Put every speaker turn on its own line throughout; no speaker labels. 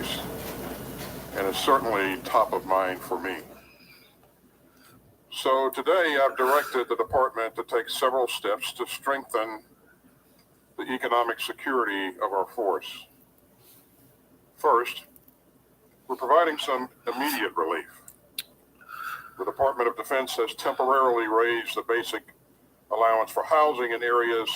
increase, and is certainly top of mind for me. So today I've directed the department to take several steps to strengthen the economic security of our force. First, we're providing some immediate relief. The Department of Defense has temporarily raised the basic allowance for housing in areas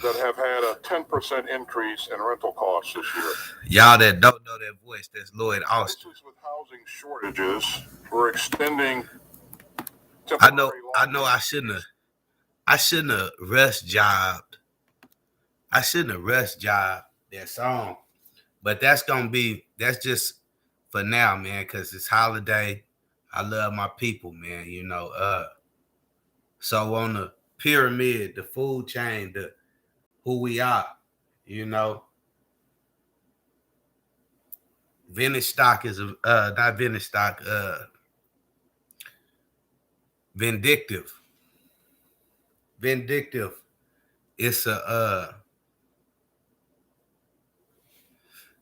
that have had a 10% increase in rental costs this year.
Y'all that don't know that voice, that's Lloyd Austin.
Places with housing shortages, we're extending
I
temporary
know I shouldn't have rush jobbed. I shouldn't have rush jobbed that song. But that's just for now, man, because it's holiday. I love my people, man, So on the pyramid, the food chain, the who we are, vintage stock is not vintage stock, vindictive. Vindictive. It's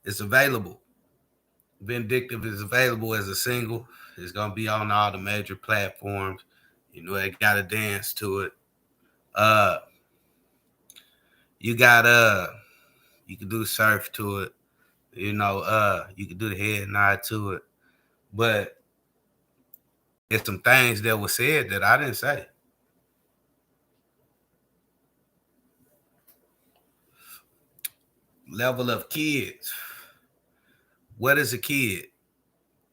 it's available. Vindictive is available as a single. It's gonna be on all the major platforms. It got to dance to it. You got you can do surf to it. You can do the head nod to it. But it's some things that were said that I didn't say. Level of kids. What is a kid?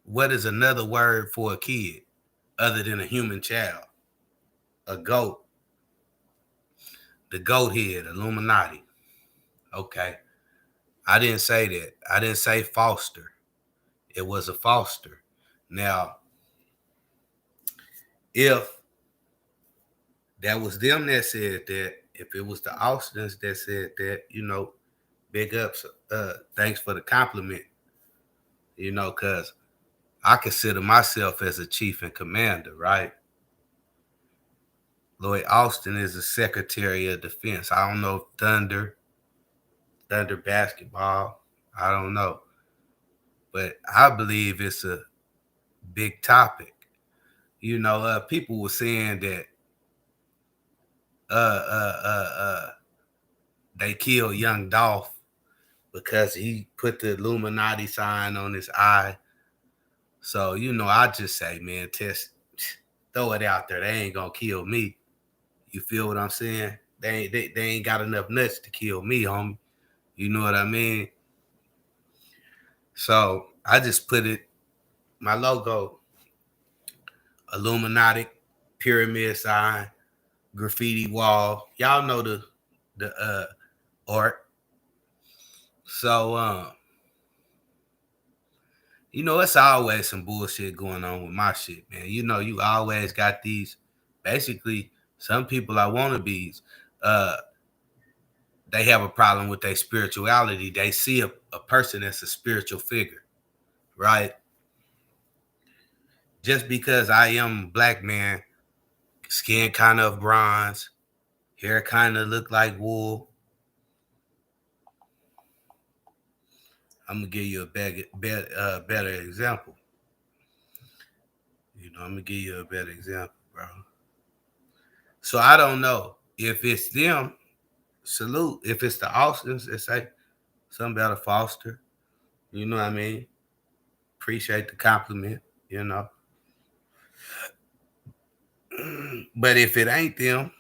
What is another word for a kid other than a human child? A goat. The goat head, Illuminati. Okay. I didn't say that. I didn't say foster. It was a foster. Now, if that was them that said that, if it was the Austins that said that, big ups. Thanks for the compliment. Because I consider myself as a chief and commander, right? Lloyd Austin is the Secretary of Defense. I don't know if Thunder basketball, I don't know. But I believe it's a big topic. People were saying that they killed young Dolph because he put the Illuminati sign on his eye. So, I just say, man, throw it out there. They ain't gonna kill me. You feel what I'm saying? They ain't got enough nuts to kill me, homie. You know what I mean? So I just put it, my logo, Illuminati, pyramid sign, graffiti wall. Y'all know the art. So it's always some bullshit going on with my shit, man. You always got these, basically, some people are wannabes. They have a problem with their spirituality. They see a person as a spiritual figure, right? Just because I am a black man, skin kind of bronze, hair kind of look like wool, I'm going to give you a better example. I'm going to give you a better example, bro. So I don't know if it's them, salute. If it's the Austins, it's like something about a Foster. You know what I mean? Appreciate the compliment, But if it ain't them,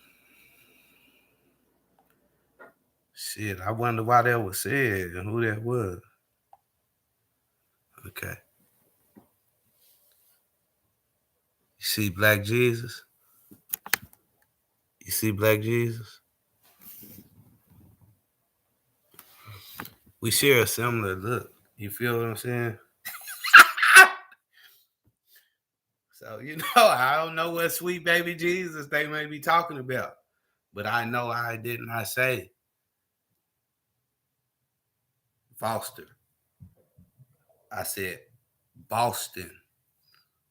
shit, I wonder why that was said and who that was. Okay. You see Black Jesus? You see Black Jesus? We share a similar look. You feel what I'm saying? So, I don't know what sweet baby Jesus they may be talking about. But I know I did not say Foster. I said Boston.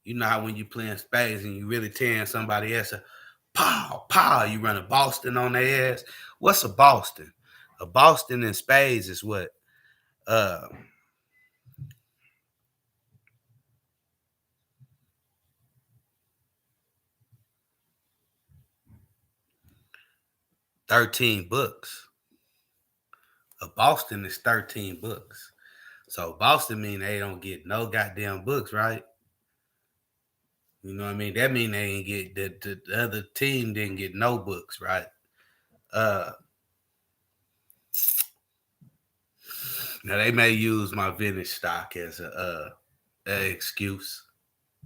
You know how when you playing spades and you really tearing somebody else, pow, you run a Boston on their ass. What's a Boston? A Boston in spades is what 13 books. A Boston is 13 books. So Boston mean they don't get no goddamn books, right? You know what I mean? That mean they ain't get the other team didn't get no books, right? Now they may use my vintage stock as a excuse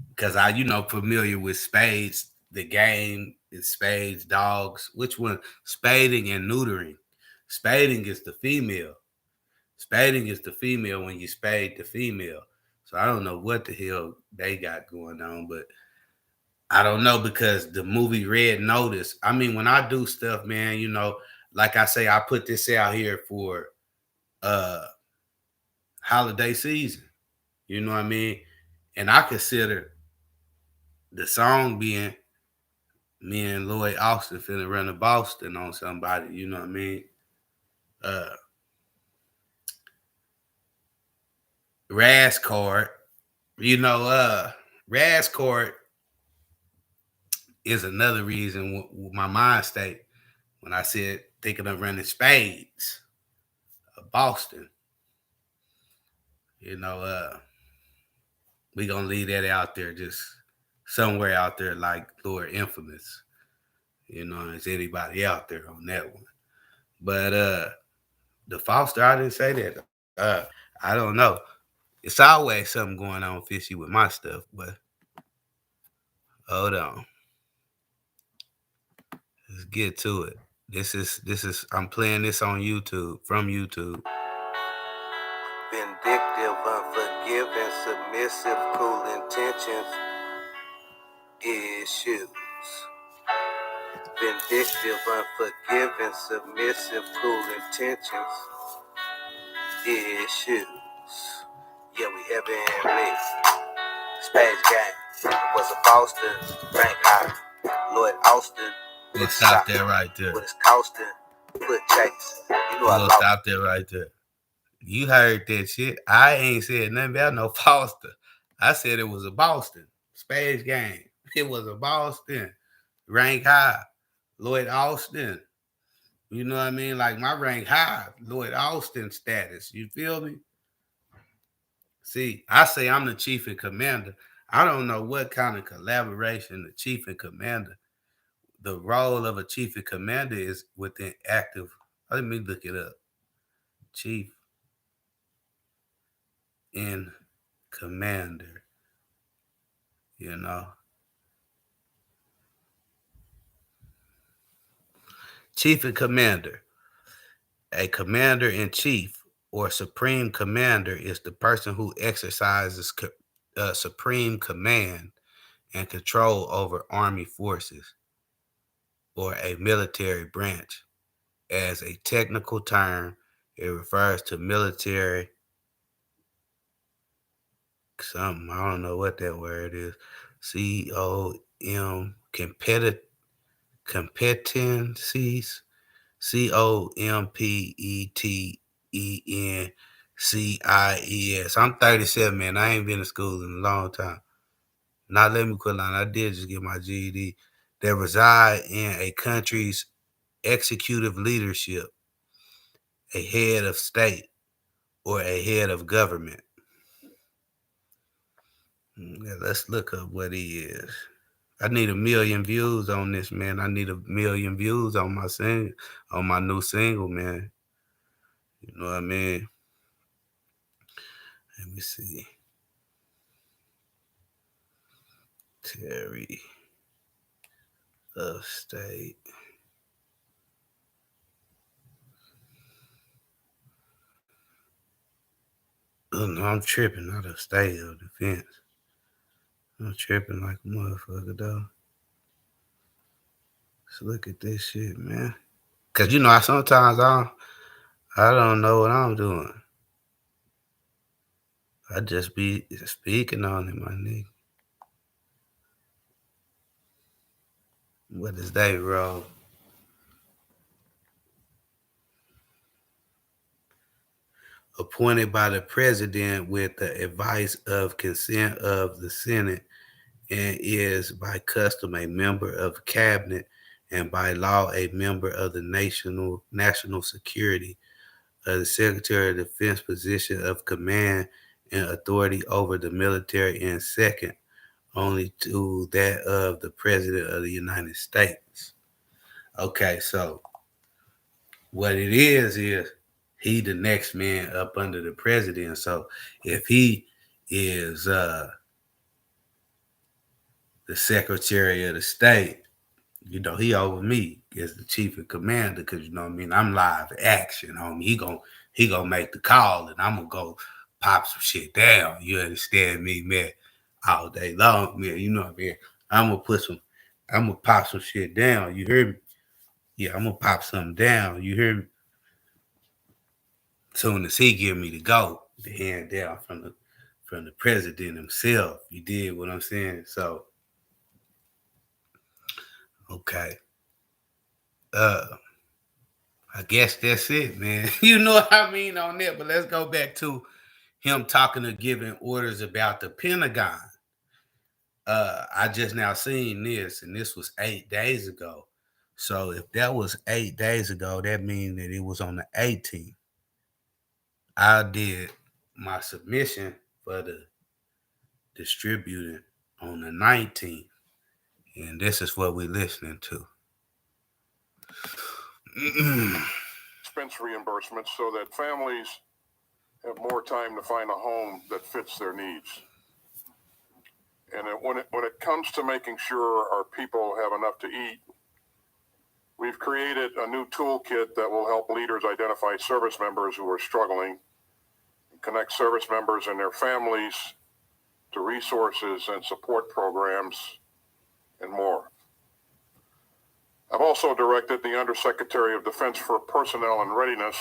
because I, familiar with spades. The game is spades, dogs. Which one? Spading and neutering. Spading is the female. Spading is the female when you spade the female. So I don't know what the hell they got going on, but I don't know because the movie Red Notice. I mean, when I do stuff, man, like I say, I put this out here for holiday season. You know what I mean? And I consider the song being me and Lloyd Austin finna run to Boston on somebody. You know what I mean? Rascard. Rascard is another reason my mind state when I said thinking of running spades of Boston. We gonna leave that out there, just somewhere out there like Lord Infamous. Is anybody out there on that one? But the Foster, I didn't say that. I don't know. It's always something going on fishy with my stuff, but hold on. Let's get to it. This is I'm playing this on YouTube, from YouTube.
Vindictive, unforgiving, submissive, cruel intentions, issues. Vindictive, unforgiving, submissive, cruel intentions, issues. Yeah, we have been lit. Spades game. Was a Boston, rank high. Lloyd Austin.
Let's stop there right there.
What it's costing, put chase.
We'll stop there right there. You heard that shit. I ain't said nothing about no Foster. I said it was a Boston spades game. It was a Boston rank high. Lloyd Austin. You know what I mean? Like my rank high, Lloyd Austin status. You feel me? See, I say I'm the chief and commander. I don't know what kind of collaboration the chief and commander. The role of a chief and commander is within active. Let me look it up. Chief and commander. Chief and commander. A commander-in-chief or supreme commander is the person who exercises supreme command and control over army forces or a military branch. As a technical term, it refers to military something. I don't know what that word is. COM competencies. COMPETENCIES. I'm 37, man. I ain't been to school in a long time. Now let me quit lying. I did just get my GED. That reside in a country's executive leadership, a head of state, or a head of government. Let's look up what he is. I need 1 million views on this, man. I need 1 million views on my new single, man. You know what I mean? Let me see. Terry of State. Oh, no, I'm tripping, not of state of defense. I'm tripping like a motherfucker, though. Let's look at this shit, man. Because, sometimes I don't know what I'm doing. I just be speaking on it, my nigga. What is that, bro? Appointed by the president with the advice of consent of the Senate and is by custom a member of cabinet and by law a member of the national security of the Secretary of Defense position of command and authority over the military, and second only to that of the President of the United States. Okay, so what it is he the next man up under the president. So if he is the Secretary of the State, he over me as the chief of commander, because I'm live action, homie. He gonna make the call, and I'm gonna go pop some shit down. You understand me, man? All day long, man. You know what I mean? I'm gonna pop some shit down. You hear me? Yeah, I'm gonna pop something down. You hear me? Soon as he give me the go, the hand down from the president himself. You did what I'm saying? So okay. I guess that's it, man. You know what I mean on that. But let's go back to him talking or giving orders about the Pentagon. I just now seen this, and this was 8 days ago. So if that was 8 days ago, that means that it was on the 18th. I did my submission for the distributing on the 19th. And this is what we're listening to.
Expense reimbursements so that families have more time to find a home that fits their needs. And when it comes to making sure our people have enough to eat, we've created a new toolkit that will help leaders identify service members who are struggling, connect service members and their families to resources and support programs, and more. I've also directed the Undersecretary of Defense for Personnel and Readiness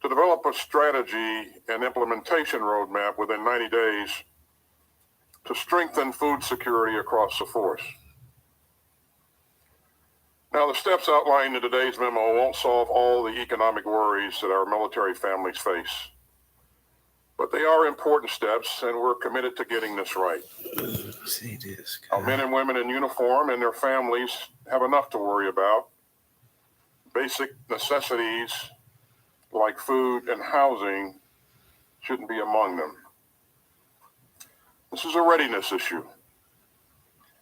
to develop a strategy and implementation roadmap within 90 days to strengthen food security across the force. Now, the steps outlined in today's memo won't solve all the economic worries that our military families face, but they are important steps, and we're committed to getting this right.
See this.
Our men and women in uniform and their families have enough to worry about. Basic necessities like food and housing shouldn't be among them. This is a readiness issue,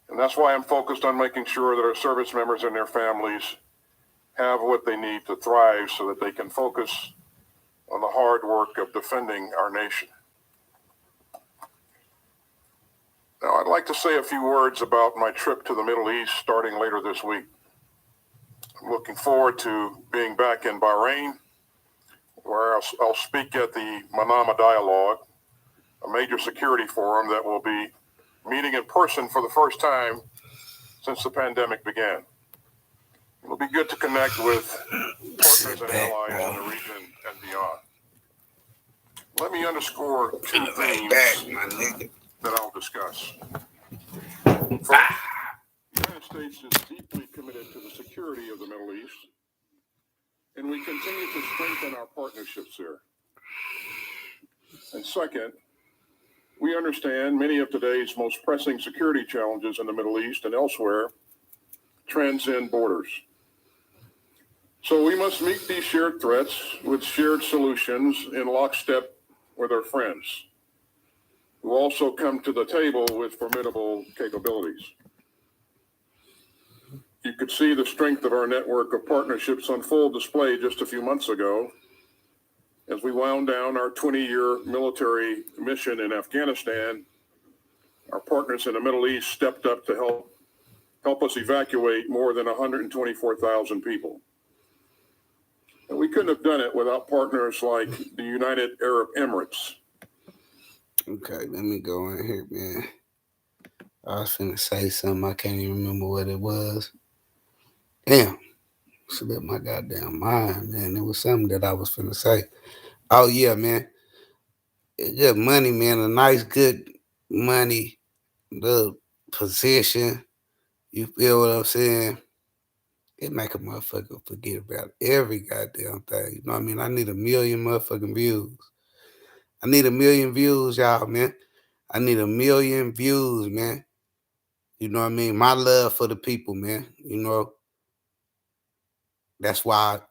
and that's why I'm focused on making sure that our service members and their families have what they need to thrive so that they can focus on the hard work of defending our nation. Now, I'd like to say a few words about my trip to the Middle East starting later this week. I'm looking forward to being back in Bahrain, where I'll speak at the Manama Dialogue, a major security forum that will be meeting in person for the first time since the pandemic began. It'll be good to connect with partners and allies in the region and beyond. Let me underscore two things that I'll discuss. First, the United States is deeply committed to the security of the Middle East, and we continue to strengthen our partnerships there. And second, we understand many of today's most pressing security challenges in the Middle East and elsewhere transcend borders. So we must meet these shared threats with shared solutions in lockstep with our friends, who also come to the table with formidable capabilities. You could see the strength of our network of partnerships on full display just a few months ago as we wound down our 20-year military mission in Afghanistan. Our partners in the Middle East stepped up to help us evacuate more than 124,000 people. And we couldn't have done it without partners like the United Arab Emirates.
Okay, let me go in here, man. I was finna say something. I can't even remember what it was. Damn. Slipped my goddamn mind, man. It was something that I was finna say. Oh, yeah, man. It's just money, man. A nice, good money, the position. You feel what I'm saying? It make a motherfucker forget about every goddamn thing. You know what I mean? I need 1 million motherfucking views. I need 1 million views, y'all, man. I need 1 million views, man. You know what I mean? My love for the people, man. You know, That's why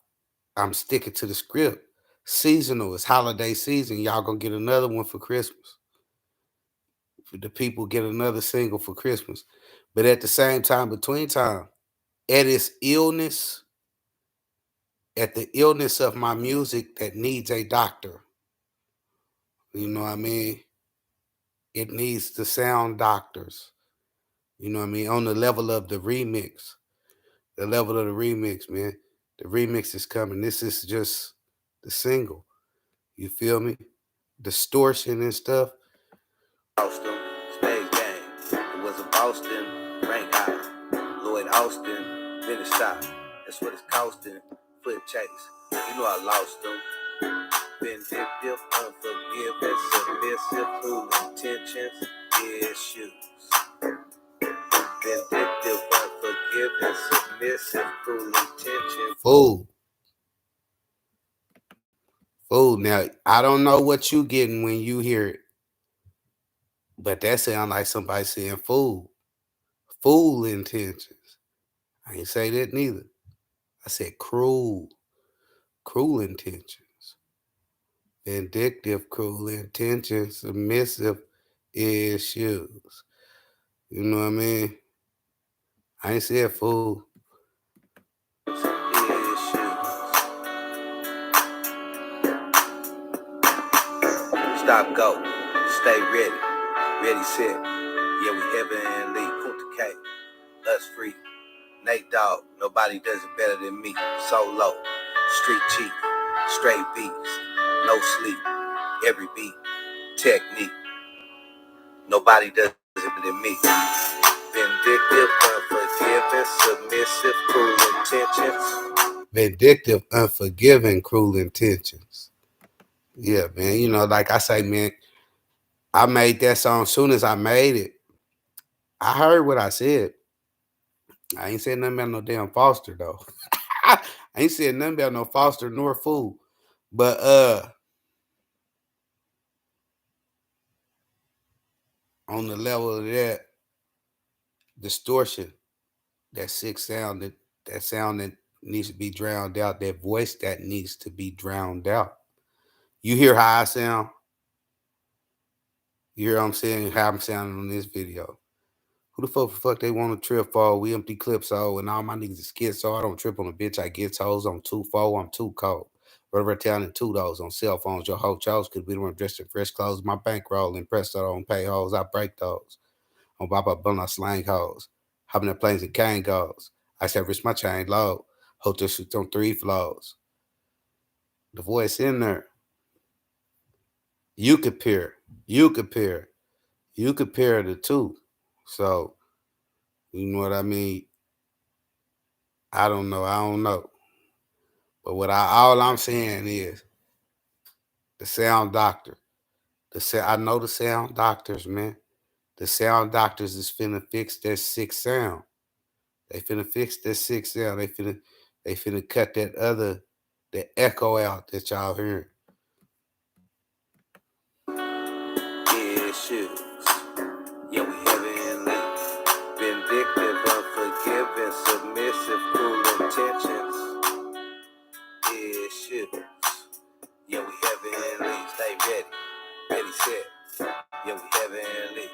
I'm sticking to the script. Seasonal. It's holiday season. Y'all gonna get another one for Christmas. The people get another single for Christmas. But at the same time, between time, at its illness, at the illness of my music that needs a doctor. You know what I mean? It needs the sound doctors. You know what I mean? On the level of the remix. The level of the remix, man. The remix is coming. This is just the single. You feel me? Distortion and stuff.
Austin, Space Game. It was a Boston, rank high. Lloyd Austin, finish stop. That's what it's costing. Foot chase. You know I lost them. Vindictive, unforgiving, submissive, cruel intentions, issues. Vindictive, unforgiving, submissive, cruel intentions.
Fool. Now, I don't know what you getting when you hear it, but that sound like somebody saying fool. Fool intentions. I ain't say that neither. I said cruel intentions. Vindictive, cruel intentions, submissive issues. You know what I mean? I ain't said fool.
Stop, go, stay ready, ready, set. Yeah, we heavenly, Kunta K, us free. Nate Dogg, nobody does it better than me. Solo, street chief, straight beats, no sleep, every beat, technique. Nobody does it better than me. Vindictive, unforgiving, submissive, cruel intentions.
Vindictive, unforgiving, cruel intentions. Yeah, man. You know, like I say, man, I made that song. As soon as I made it, I heard what I said. I ain't said nothing about no damn Foster, though. I ain't said nothing about no Foster nor Fool. But on the level of that distortion, that sick sound, that sound that needs to be drowned out, that voice that needs to be drowned out. You hear how I sound? You hear what I'm saying? How I'm sounding on this video. Who the fuck they want to trip for? We empty clips, so and all my niggas is schizo. I don't trip on a bitch. I get toes. I'm 2-4. I'm too cold. Rubber town and $2 on cell phones. Your whole chose could be the one dressed in fresh clothes. My bankroll and presto on pay hoes. I break those. On Baba Bun, I slang hoes. Hopping in planes and cane goes. I said, risk my chain low. Hotel shoot on 3 floors. The voice in there. You compare the two. So, you know what I mean? I don't know. But all I'm saying is the sound doctor. I know the sound doctors, man. The sound doctors is finna fix that sick sound. They finna fix that sick sound. They finna cut the echo out that y'all hearing.
Issues. Yeah, we heavenly, vindictive, unforgiving, submissive, cruel intentions. Issues. Yeah, we heavenly, stay ready, ready, set. Yeah, we heavenly.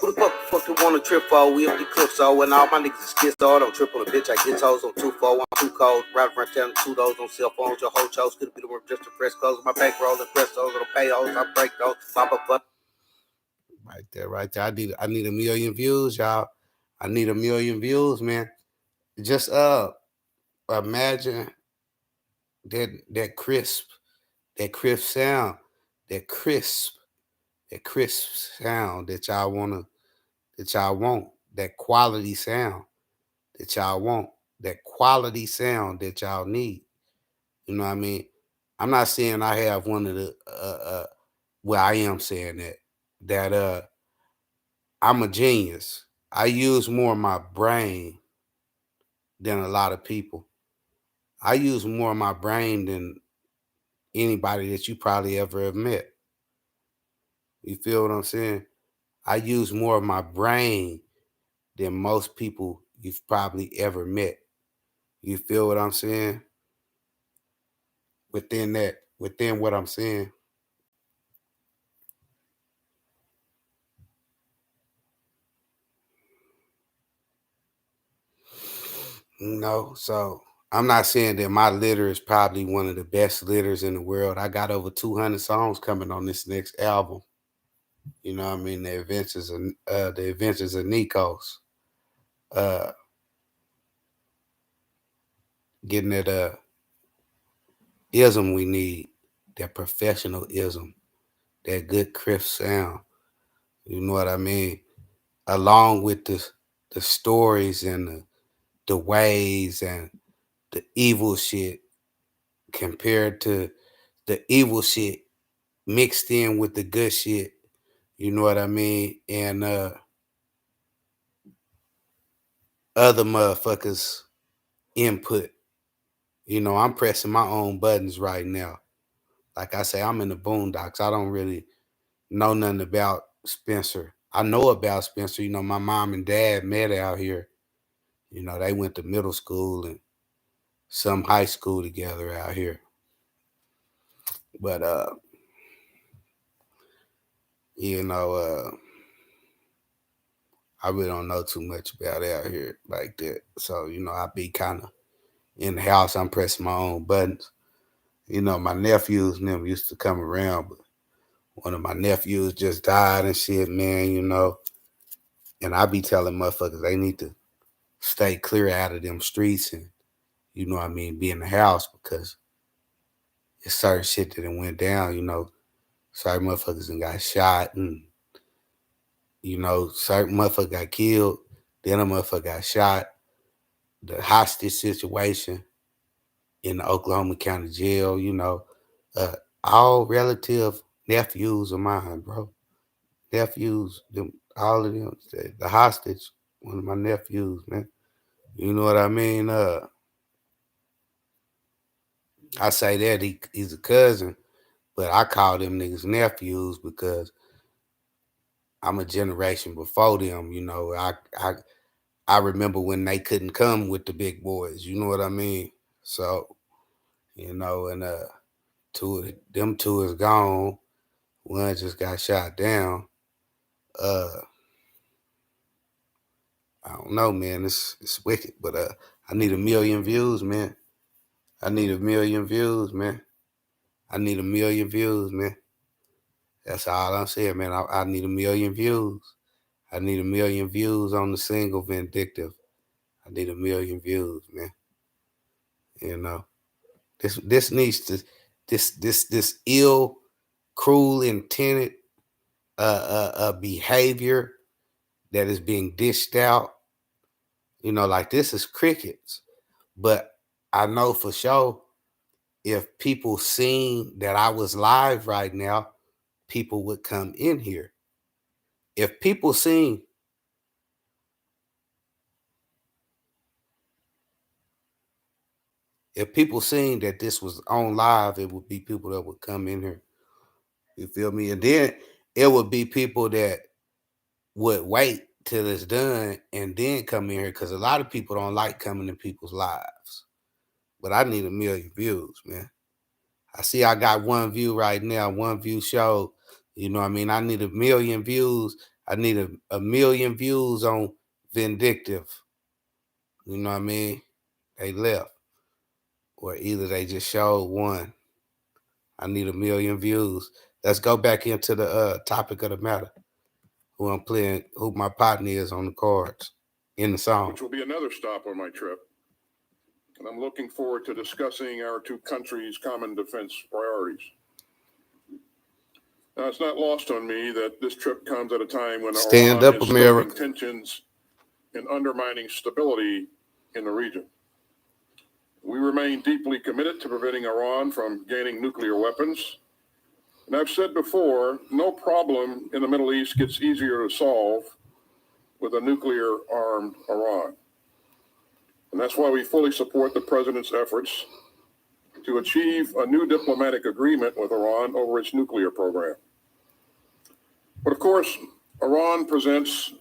Who the fuck you wanna trip for? We empty clips, so when all my niggas is kids, so I don't trip on a bitch. I get toes on 2-4, I'm too cold. Right around town, $2 on cell phones. Your whole chose could be the one just to press close. My bankroll and press those little pay hoes. I break those. Pop up.
Right there. I need 1 million views, y'all. I need 1 million views, man. Just imagine that crisp sound, that crisp sound that y'all want, that quality sound that y'all want, that quality sound that y'all need. You know what I mean? I'm not saying I have one of the well, I am saying that I'm a genius. I use more of my brain than a lot of people. I use more of my brain than anybody that you probably ever have met. You feel what I'm saying? I use more of my brain than most people you've probably ever met. You feel what I'm saying? Within what I'm saying. So I'm not saying that my litter is probably one of the best litters in the world. I got over 200 songs coming on this next album. You know what I mean? The Adventures of Nikos. Getting that ism we need, that professional ism, that good crisp sound. You know what I mean? Along with the stories and the ways and the evil shit compared to the evil shit mixed in with the good shit. You know what I mean? And other motherfuckers input. You know, I'm pressing my own buttons right now. Like I say, I'm in the boondocks. I don't really know nothing about Spencer. I know about Spencer. You know, my mom and dad met out here. You know, they went to middle school and some high school together out here. But you know, I really don't know too much about out here like that. So, you know, I be kind of in the house. I'm pressing my own buttons. You know, my nephews and them used to come around, but one of my nephews just died and shit, man, you know. And I be telling motherfuckers they need to stay clear out of them streets and, you know what I mean, be in the house because it's certain shit that went down, you know. Certain motherfuckers and got shot and, you know, certain motherfucker got killed. Then a motherfucker got shot. The hostage situation in the Oklahoma County jail, you know. All relative nephews of mine, bro. Nephews, them, all of them, the hostage, one of my nephews, man. You know what I mean? I say that he's a cousin, but I call them niggas nephews because I'm a generation before them. You know, I remember when they couldn't come with the big boys. You know what I mean? So, you know, and them two is gone. One just got shot down. I don't know, man. It's wicked, but I need 1 million views, man. I need 1 million views, man. I need 1 million views, man. That's all I'm saying, man. I need 1 million views. I need 1 million views on the single Vindictive. I need 1 million views, man. You know, this needs to this ill, cruel, intended behavior that is being dished out. You know, like this is crickets. But I know for sure if people seen that I was live right now, people would come in here. If people seen that this was on live, it would be people that would come in here. You feel me? And then it would be people that would wait till it's done and then come in here because a lot of people don't like coming in people's lives. But I need 1 million views, man. I see I got 1 view right now, 1 view show. You know what I mean? I need 1 million views. I need a million views on Vindictive. You know what I mean? They left. Or either they just showed 1. I need 1 million views. Let's go back into the topic of the matter. Who I'm playing, who my partner is on the cards in the song.
Which will be another stop on my trip. And I'm looking forward to discussing our two countries' common defense priorities. Now, it's not lost on me that this trip comes at a time when
Stand
Iran
up,
is
America.
stoking tensions and undermining stability in the region. We remain deeply committed to preventing Iran from gaining nuclear weapons. And I've said before, no problem in the Middle East gets easier to solve with a nuclear-armed Iran. And that's why we fully support the president's efforts to achieve a new diplomatic agreement with Iran over its nuclear program. But of course, Iran presents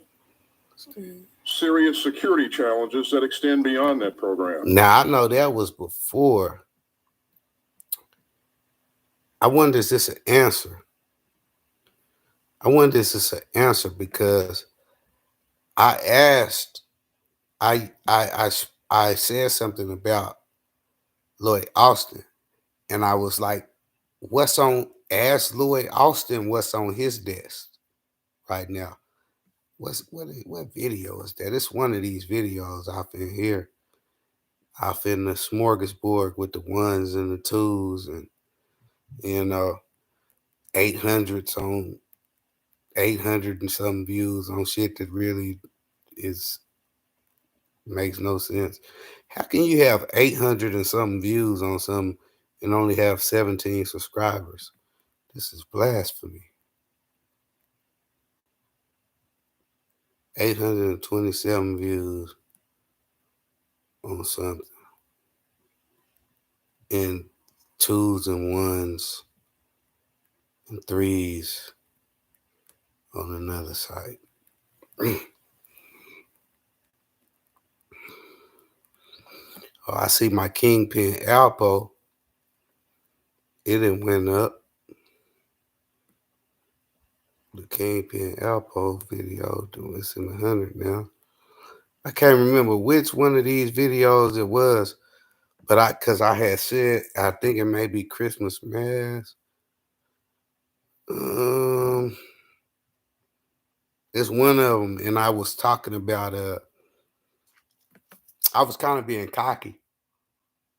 serious security challenges that extend beyond that program.
Now, I know that was before. I wonder, is this an answer? I wonder, is this an answer? Because I asked, I said something about Lloyd Austin, and I was like, ask Lloyd Austin what's on his desk right now. What video is that? It's one of these videos off in here, off in the smorgasbord with the ones and the twos, and 800s on 800 and some views on shit that really makes no sense. How can you have 800 and some views on something and only have 17 subscribers? This is blasphemy. 827 views on something, and twos and ones and threes on another site. Oh, I see my Kingpin Alpo. It didn't went up. The Kingpin Alpo video, it's in 100 now. I can't remember which one of these videos it was, but because I had said, I think it may be Christmas Mass. It's one of them, and I was talking about I was kind of being cocky,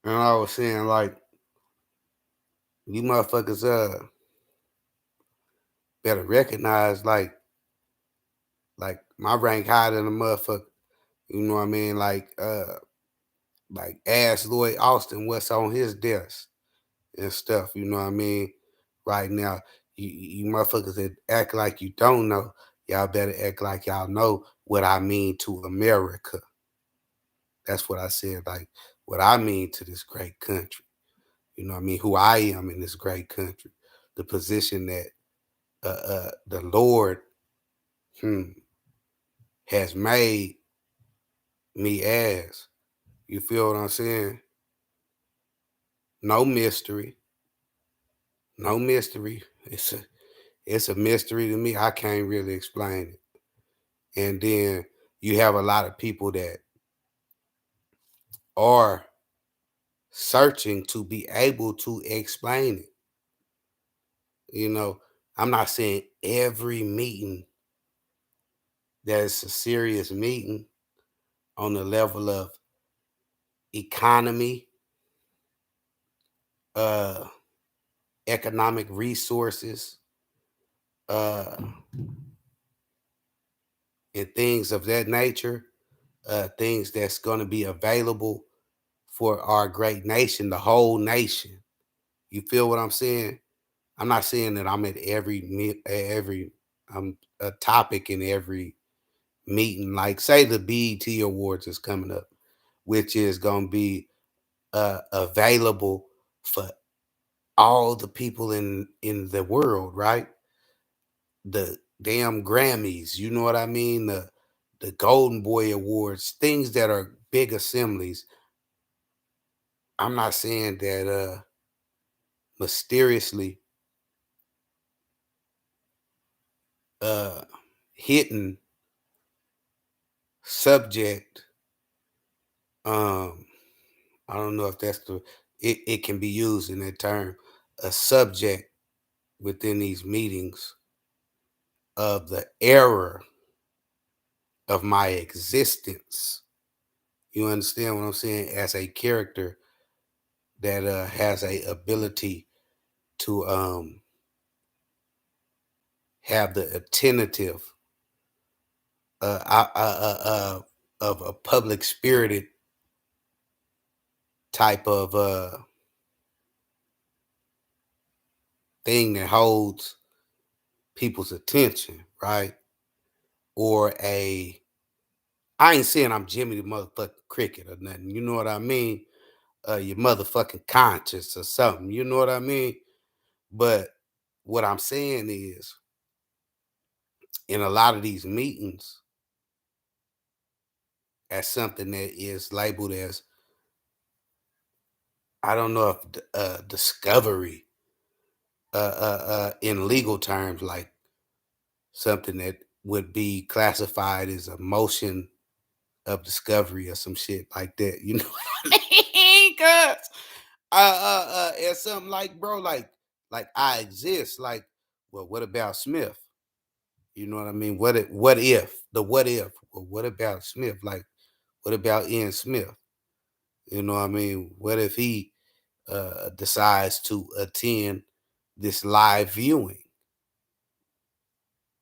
and I was saying like, you motherfuckers better recognize like my rank higher than a motherfucker. You know what I mean? Like ask Lloyd Austin what's on his desk and stuff. You know what I mean? Right now, you motherfuckers that act like you don't know, y'all better act like y'all know what I mean to America. That's what I said. Like what I mean to this great country. You know what I mean? Who I am in this great country. The position that the Lord has made me as. You feel what I'm saying? No mystery. No mystery. It's a mystery to me. I can't really explain it. And then you have a lot of people that are searching to be able to explain it. You know, I'm not saying every meeting that's a serious meeting on the level of economy, economic resources, and things of that nature, things that's going to be available for our great nation, the whole nation. You feel what I'm saying? I'm not saying that I'm at every a topic in every meeting. Like say the BET Awards is coming up, which is going to be available for all the people in the world, right? The damn Grammys, you know what I mean? The Golden Boy Awards, things that are big assemblies. I'm not saying that mysteriously hidden subject. I don't know if that's it can be used in that term, a subject within these meetings of the error of my existence. You understand what I'm saying? As a character that has a ability to have the attentive of a public spirited type of thing that holds people's attention, right? Or I ain't saying I'm Jimmy the motherfucking Cricket or nothing. You know what I mean? Your motherfucking conscience or something. You know what I mean? But what I'm saying is, in a lot of these meetings, as something that is labeled as, I don't know if discovery in legal terms, like something that would be classified as a motion of discovery or some shit like that. You know what I mean? Cause it's something like, bro, like I exist. Like, well, what about Smith? You know what I mean? What if? What if? Well, what about Smith? Like, what about Ian Smith? You know what I mean? What if he decides to attend this live viewing?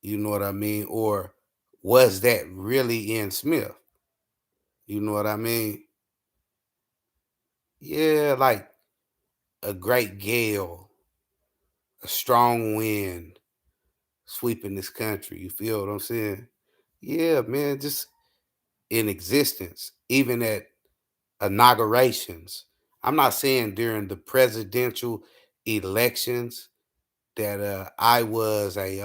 You know what I mean? Or was that really Ian Smith? You know what I mean? Yeah, like a great gale, a strong wind sweeping this country. You feel what I'm saying? Yeah, man, just in existence, even at inaugurations. I'm not saying during the presidential elections that I was a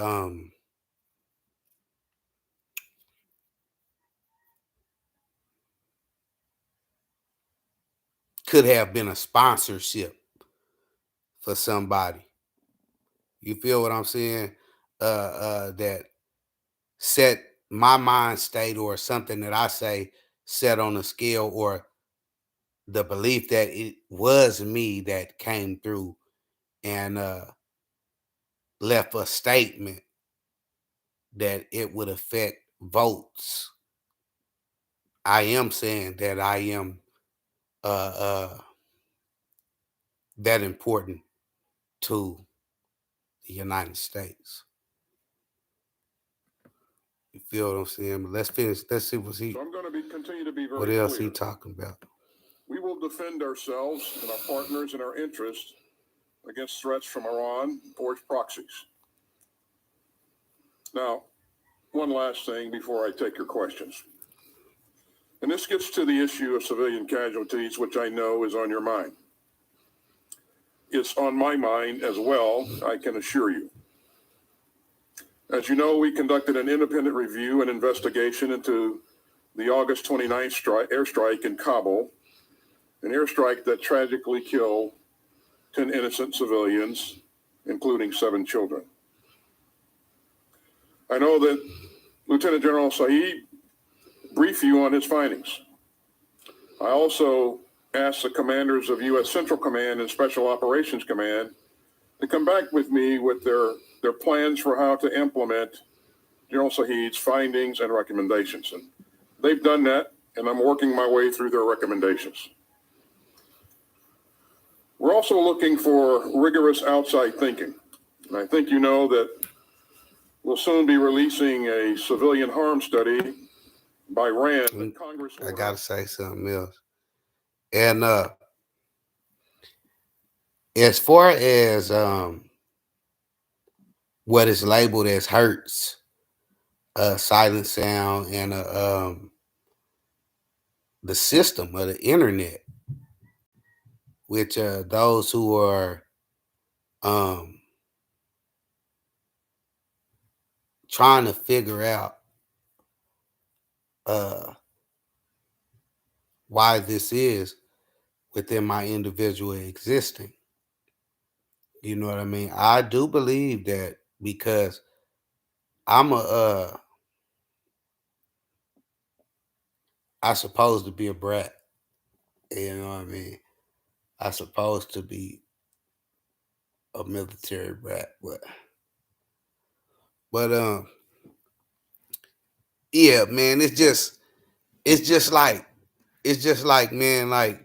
could have been a sponsorship for somebody. You feel what I'm saying? That set my mind state or something that I say set on a scale, or the belief that it was me that came through and left a statement that it would affect votes. I am saying that I am uh, uh, that important to the United States. You feel what I'm saying? But let's finish. Let's see
So I'm going to continue to be very
what else
clear.
he talking about.
We will defend ourselves and our partners and our interests against threats from Iran or its proxies. Now, one last thing before I take your questions. And this gets to the issue of civilian casualties, which I know is on your mind. It's on my mind as well, I can assure you. As you know, we conducted an independent review and investigation into the August 29th airstrike in Kabul, an airstrike that tragically killed 10 innocent civilians, including 7 children. I know that Lieutenant General Saeed briefed you on his findings. I also asked the commanders of U.S. Central Command and Special Operations Command to come back with me with their plans for how to implement General Saeed's findings and recommendations. And they've done that, and I'm working my way through their recommendations. We're also looking for rigorous outside thinking. And I think you know that we'll soon be releasing a civilian harm study by RAND that Congress
I gotta say something else. And as far as what is labeled as Hertz, silent sound, and the system of the internet, which those who are trying to figure out why this is within my individual existing. You know what I mean? I do believe that because I'm I supposed to be a brat. You know what I mean? I supposed to be a military brat, but yeah, man, it's just like, man, like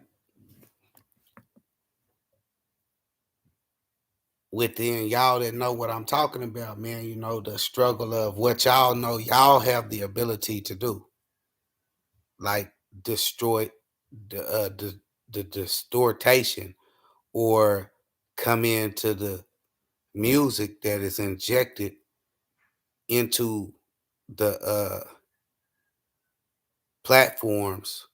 within y'all that know what I'm talking about, man, you know, the struggle of what y'all know y'all have the ability to do. Like destroy the distortation or come into the music that is injected into the platforms.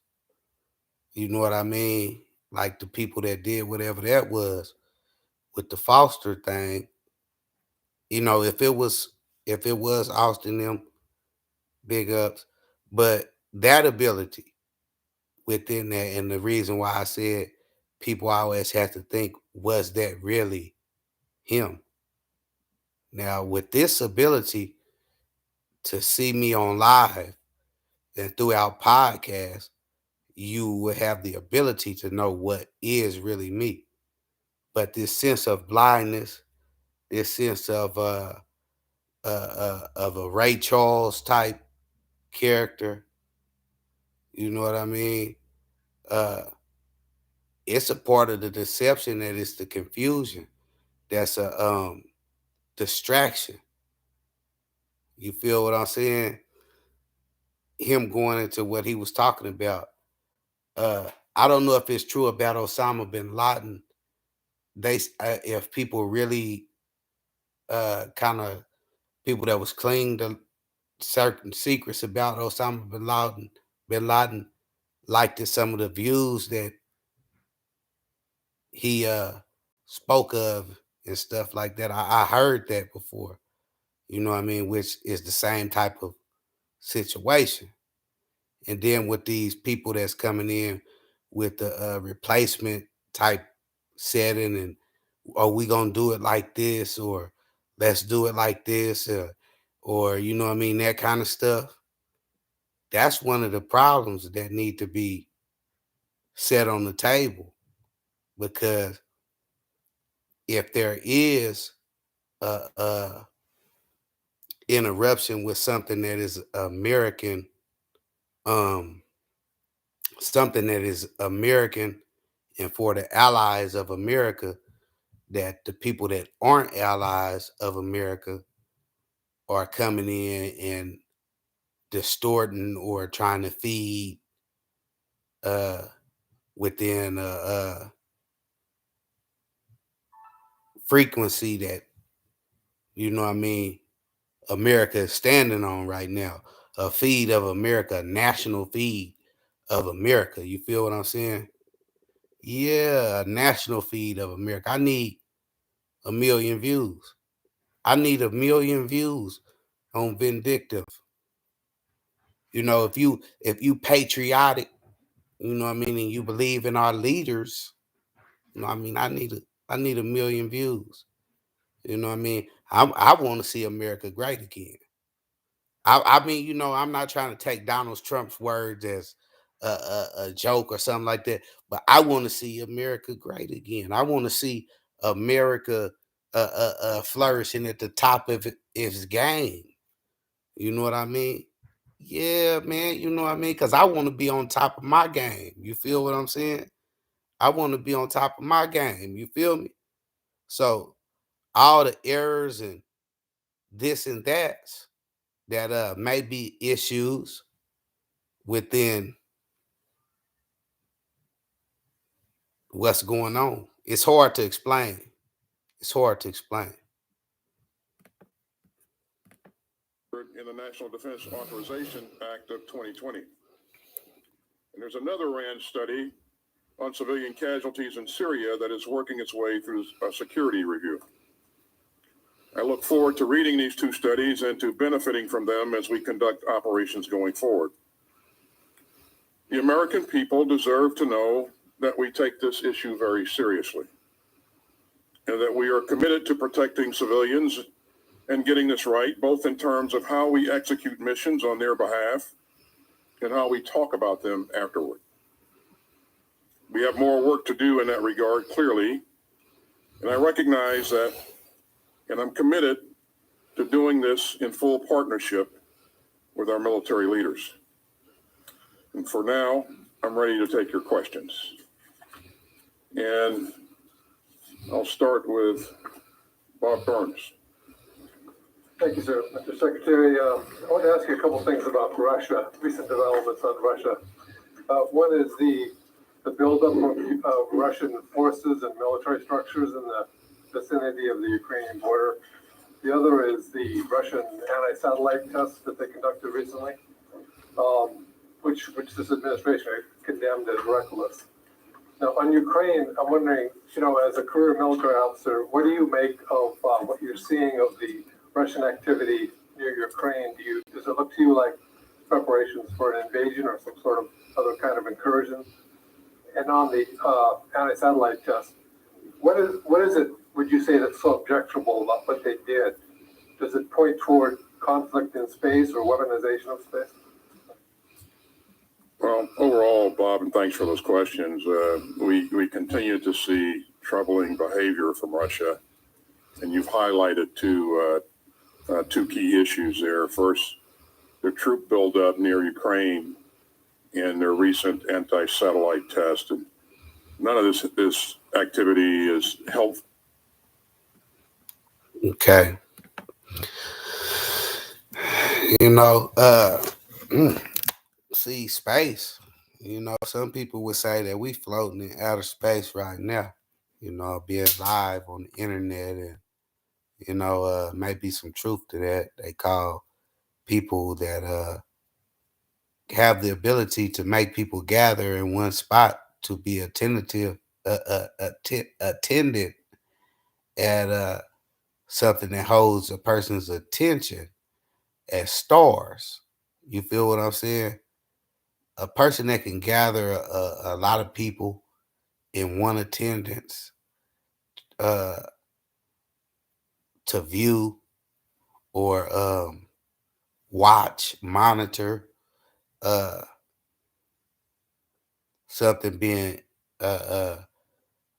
You know what I mean? Like the people that did whatever that was with the Foster thing. You know, if it was Austin them, big ups. But that ability, within that. And the reason why I said people always have to think, was that really him? Now, with this ability to see me on live and throughout podcasts, you will have the ability to know what is really me. But this sense of blindness, this sense of a Ray Charles type character, you know what I mean? Uh, it's a part of the deception, that it's the confusion. That's a distraction. You feel what I'm saying? Him going into what he was talking about. I don't know if it's true about Osama bin Laden. If people really kind of people that was clinging to certain secrets about Osama bin Laden liked some of the views that he spoke of and stuff like that. I heard that before, you know what I mean, which is the same type of situation. And then with these people that's coming in with the replacement type setting, and are we gonna do it like this, or let's do it like this, or you know what I mean, that kind of stuff. That's one of the problems that need to be set on the table, because if there is a interruption with something that is American, something that is American and for the allies of America, that the people that aren't allies of America are coming in and distorting or trying to feed uh within a frequency that, you know what I mean, America is standing on right now. A feed of America, a national feed of America. You feel what I'm saying? Yeah, a national feed of America. I need 1 million views. I need 1 million views on Vindictive. You know, if you patriotic, you know what I mean, and you believe in our leaders, you know what I mean, I need 1 million views. You know what I mean? I want to see America great again. I mean, you know, I'm not trying to take Donald Trump's words as a joke or something like that, but I want to see America great again. I want to see America flourishing at the top of its game. You know what I mean? Yeah, man. You know what I mean? Because I want to be on top of my game. You feel what I'm saying? I want to be on top of my game. You feel me? So all the errors and this and that may be issues within what's going on. It's hard to explain. It's hard to explain.
In the National Defense Authorization Act of 2020. And there's another RAND study on civilian casualties in Syria that is working its way through a security review. I look forward to reading these two studies and to benefiting from them as we conduct operations going forward. The American people deserve to know that we take this issue very seriously, and that we are committed to protecting civilians and getting this right, both in terms of how we execute missions on their behalf and how we talk about them afterward. We have more work to do in that regard, clearly, and I recognize that, and I'm committed to doing this in full partnership with our military leaders. And for now, I'm ready to take your questions. And I'll start with Bob Burns.
Thank you, sir. Mr. Secretary, I want to ask you a couple things about Russia, recent developments on Russia. One is the buildup of Russian forces and military structures in the vicinity of the Ukrainian border. The other is the Russian anti-satellite tests that they conducted recently, which this administration condemned as reckless. Now, on Ukraine, I'm wondering, you know, as a career military officer, what do you make of what you're seeing of the Russian activity near Ukraine? Does it look to you like preparations for an invasion or some sort of other kind of incursion? And on the anti-satellite test, what is it, would you say, that's so objectionable about what they did? Does it point toward conflict in space or weaponization of space?
Well, overall, Bob, and thanks for those questions. We continue to see troubling behavior from Russia, and you've highlighted two key issues there. First, the troop buildup near Ukraine and their recent anti-satellite test. And none of this activity is helpful.
Okay. See, space. Some people would say that we floating in outer space right now. Being live on the internet, and maybe some truth to that. They call people that have the ability to make people gather in one spot to be attended at something that holds a person's attention as stars. You feel what I'm saying? A person that can gather a lot of people in one attendance to view or watch, monitor something being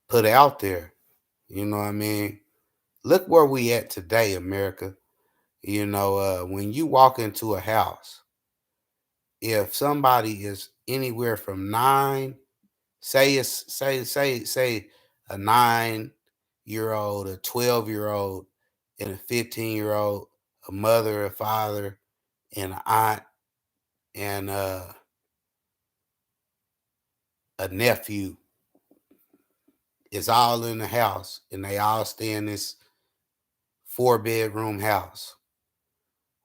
put out there. You know what I mean? Look where we at today, America. When you walk into a house, if somebody is anywhere from say a 9-year-old, a 12-year-old, and a 15-year-old, a mother, a father, and an aunt, and a nephew is all in the house, and they all stay in this 4-bedroom house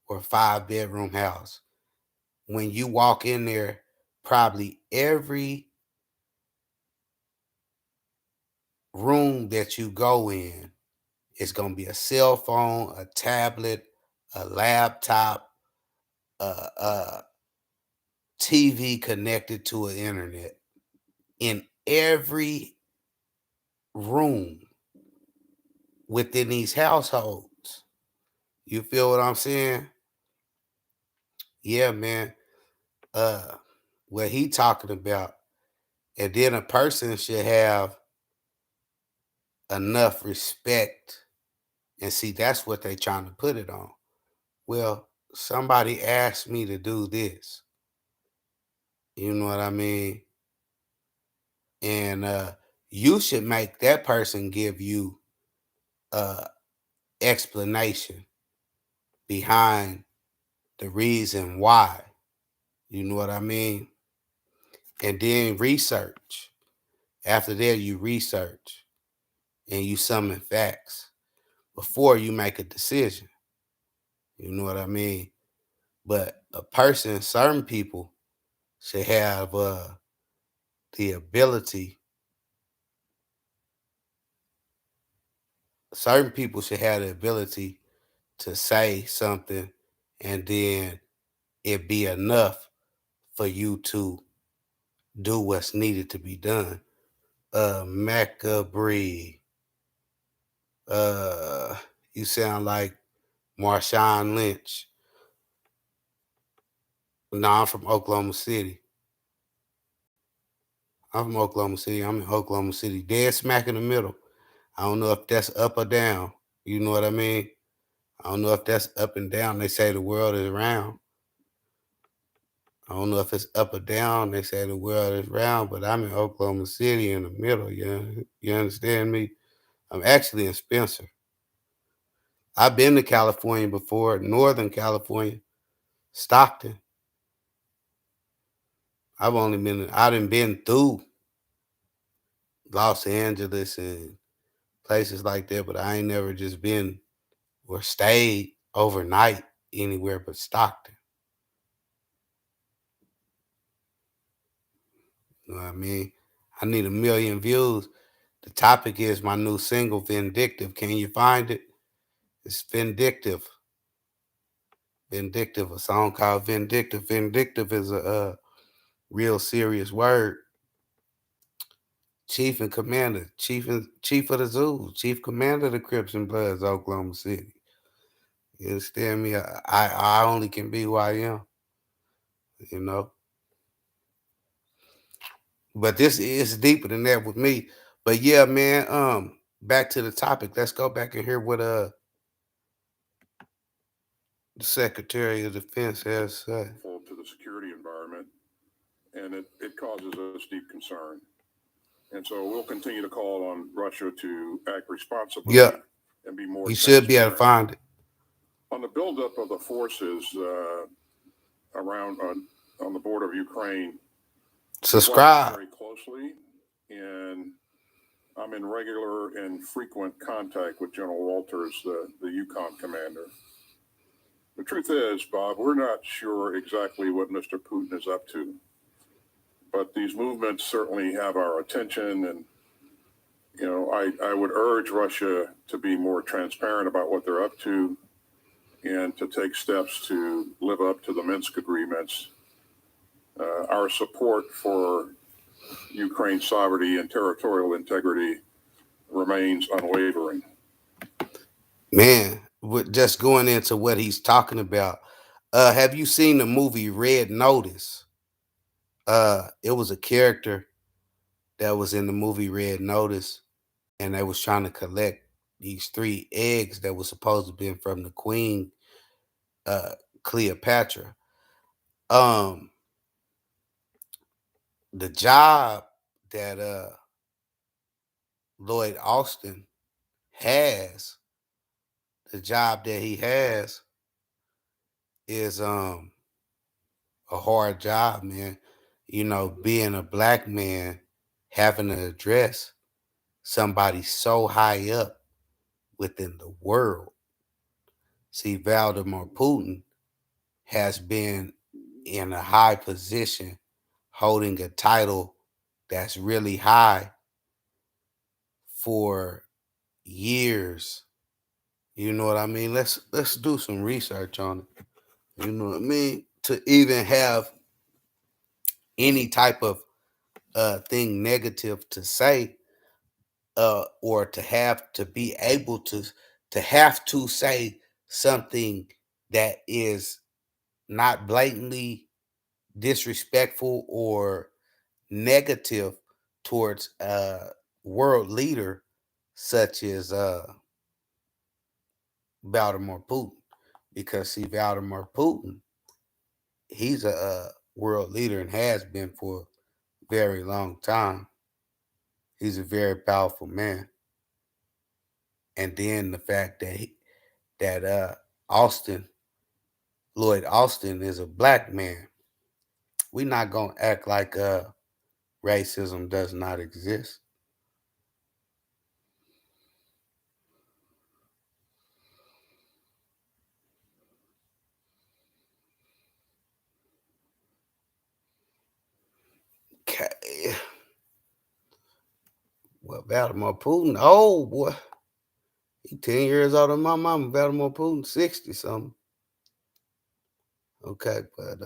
or 5-bedroom house. When you walk in there, probably every room that you go in is going to be a cell phone, a tablet, a laptop, a TV connected to an internet in every room within these households. You feel what I'm saying? Yeah, man. What he talking about. And then a person should have enough respect. And see, that's what they trying to put it on. Well, somebody asked me to do this. You know what I mean? And you should make that person give you explanation behind the reason why. You know what I mean? And then research. After that, you research and you summon facts before you make a decision. You know what I mean? But certain people should have the ability. Certain people should have the ability to say something and then it be enough for you to do what's needed to be done. Macabre. You sound like Marshawn Lynch. No, I'm from Oklahoma City. I'm in Oklahoma City, dead smack in the middle. I don't know if that's up or down. You know what I mean? I don't know if that's up and down. They say the world is round. I don't know if it's up or down. They say the world is round, but I'm in Oklahoma City in the middle. You understand me? I'm actually in Spencer. I've been to California before, Northern California, Stockton. I done been through Los Angeles and places like that, but I ain't never just been or stayed overnight anywhere but Stockton. You know what I mean? I need 1 million views. The topic is my new single, Vindictive. Can you find it? It's Vindictive. Vindictive, a song called Vindictive. Vindictive is a real serious word. Chief and commander, chief of the Zoo, chief commander of the Crips and Bloods, Oklahoma City. You understand me? I only can be who I am, you know. But this is deeper than that with me. But yeah, man, back to the topic. Let's go back and hear what the Secretary of Defense has said.
To the security environment, and it causes us deep concern. And so we'll continue to call on Russia to act responsibly and be more.
You should be able to find it.
On the buildup of the forces around on the border of Ukraine,
subscribe
very closely, and I'm in regular and frequent contact with General Walters, the Yukon commander. The truth is, Bob, we're not sure exactly what Mr. Putin is up to, but these movements certainly have our attention. And, you know, I would urge Russia to be more transparent about what they're up to and to take steps to live up to the Minsk agreements. Our support for Ukraine's sovereignty and territorial integrity remains unwavering.
Man, just going into what he's talking about. Have you seen the movie Red Notice? It was a character that was in the movie Red Notice, and they was trying to collect these 3 eggs that was supposed to be from the Queen Cleopatra. The job that Lloyd Austin has, the job that he has is a hard job, man. You know, being a black man, having to address somebody so high up within the world. See, Vladimir Putin has been in a high position, holding a title that's really high for years. You know what I mean? Let's do some research on it. You know what I mean? To even have any type of thing negative to say, or to have to be able to have to say something that is not blatantly disrespectful or negative towards a world leader such as Vladimir Putin. Because see, Vladimir Putin, he's a world leader and has been for a very long time. He's a very powerful man. And then the fact that Lloyd Austin is a black man. We're not gonna act like racism does not exist. Okay. Well, Vladimir Putin, oh boy. He 10 years older than my mama. Vladimir Putin, 60 something. Okay, but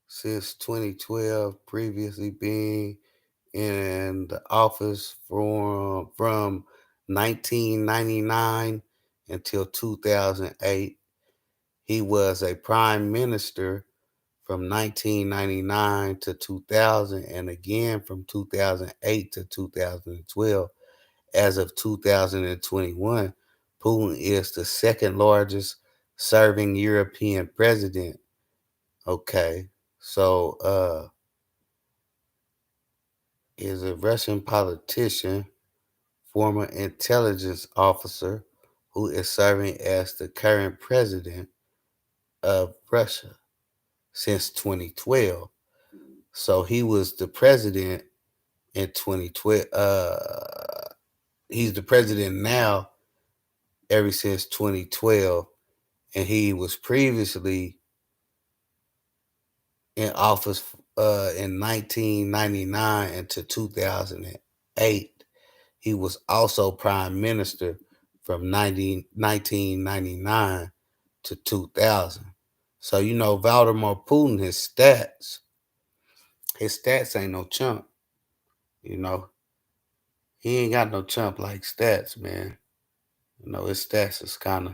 since 2012, previously being in the office from 1999 until 2008. He was a prime minister from 1999 to 2000, and again from 2008 to 2012. As of 2021, Putin is the second largest serving European president. Okay, so is a Russian politician, former intelligence officer, who is serving as the current president of Russia since 2012. So he was the president in 2012. He's the president now ever since 2012. And he was previously in office in 1999 until 2008. He was also prime minister from 1999 to 2000. So, you know, Vladimir Putin, his stats ain't no chump, you know. He ain't got no chump like stats, man. You know, his stats is kind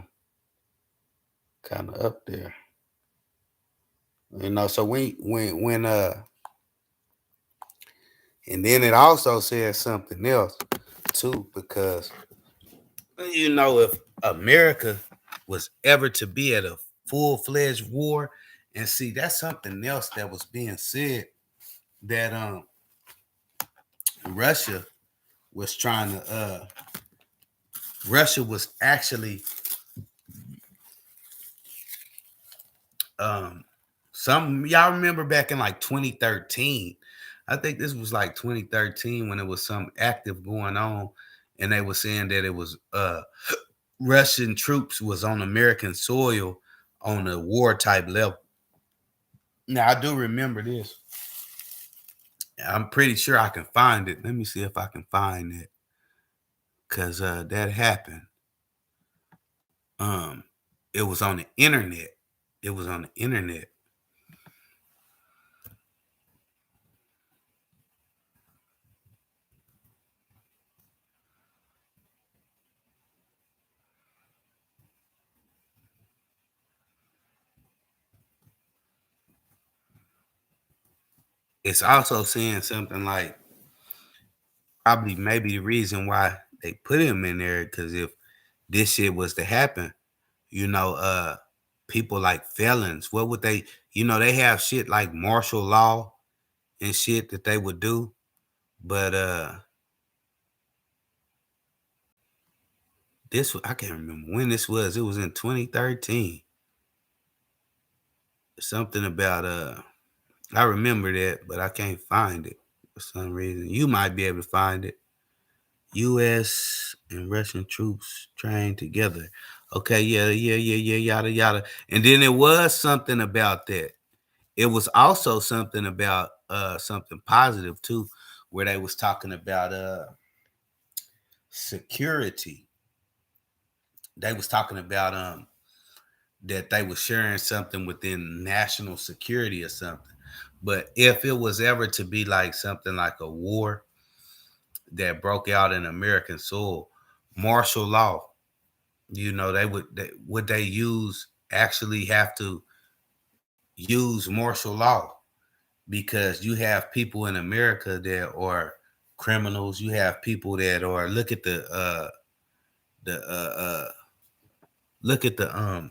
of up there. You know, so when and then it also says something else too, because you know, if America was ever to be at a full-fledged war, and see, that's something else that was being said, that Russia was trying to Russia was actually some y'all remember back in like 2013. I think this was like 2013 when it was some active going on, and they were saying that it was Russian troops was on American soil on a war type level. Now I do remember this. I'm pretty sure I can find it. Let me see if I can find it, because that happened. It was on the internet. It was on the internet. It's also saying something like probably maybe the reason why they put him in there, because if this shit was to happen, you know, people like felons, what would they, you know, they have shit like martial law and shit that they would do. But this, I can't remember when this was. It was in 2013. Something about I remember that, but I can't find it for some reason. You might be able to find it. U.S. and Russian troops trained together. Okay, yeah, yada yada. And then it was something about that. It was also something about something positive too, where they was talking about security. They was talking about that they was sharing something within national security or something. But if it was ever to be like something like a war that broke out in American soil, martial law, you know, would they use actually have to use martial law, because you have people in America that are criminals. You have people that are look at the look at the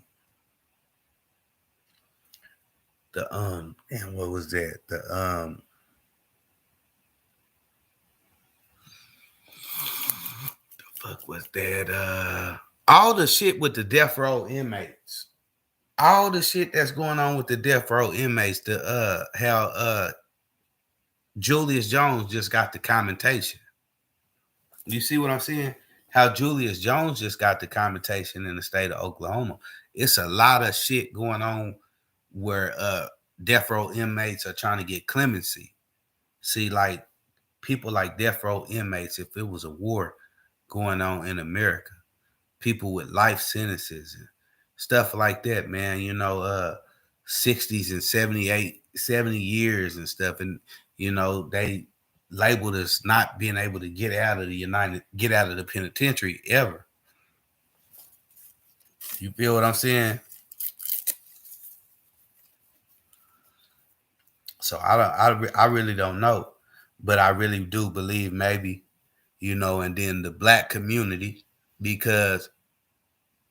and what was that, the fuck was that, all the shit with the death row inmates, all the shit that's going on with the death row inmates, the how Julius Jones just got the commentation. You see what I'm saying? How Julius Jones just got the commentation in the state of Oklahoma. It's a lot of shit going on where death row inmates are trying to get clemency. See, like people like death row inmates, if it was a war going on in America, people with life sentences and stuff like that, man, you know, 60s and 70 years and stuff. And, you know, they labeled as not being able to get out of the penitentiary ever. You feel what I'm saying? So I really don't know, but I really do believe maybe, you know, and then the black community, because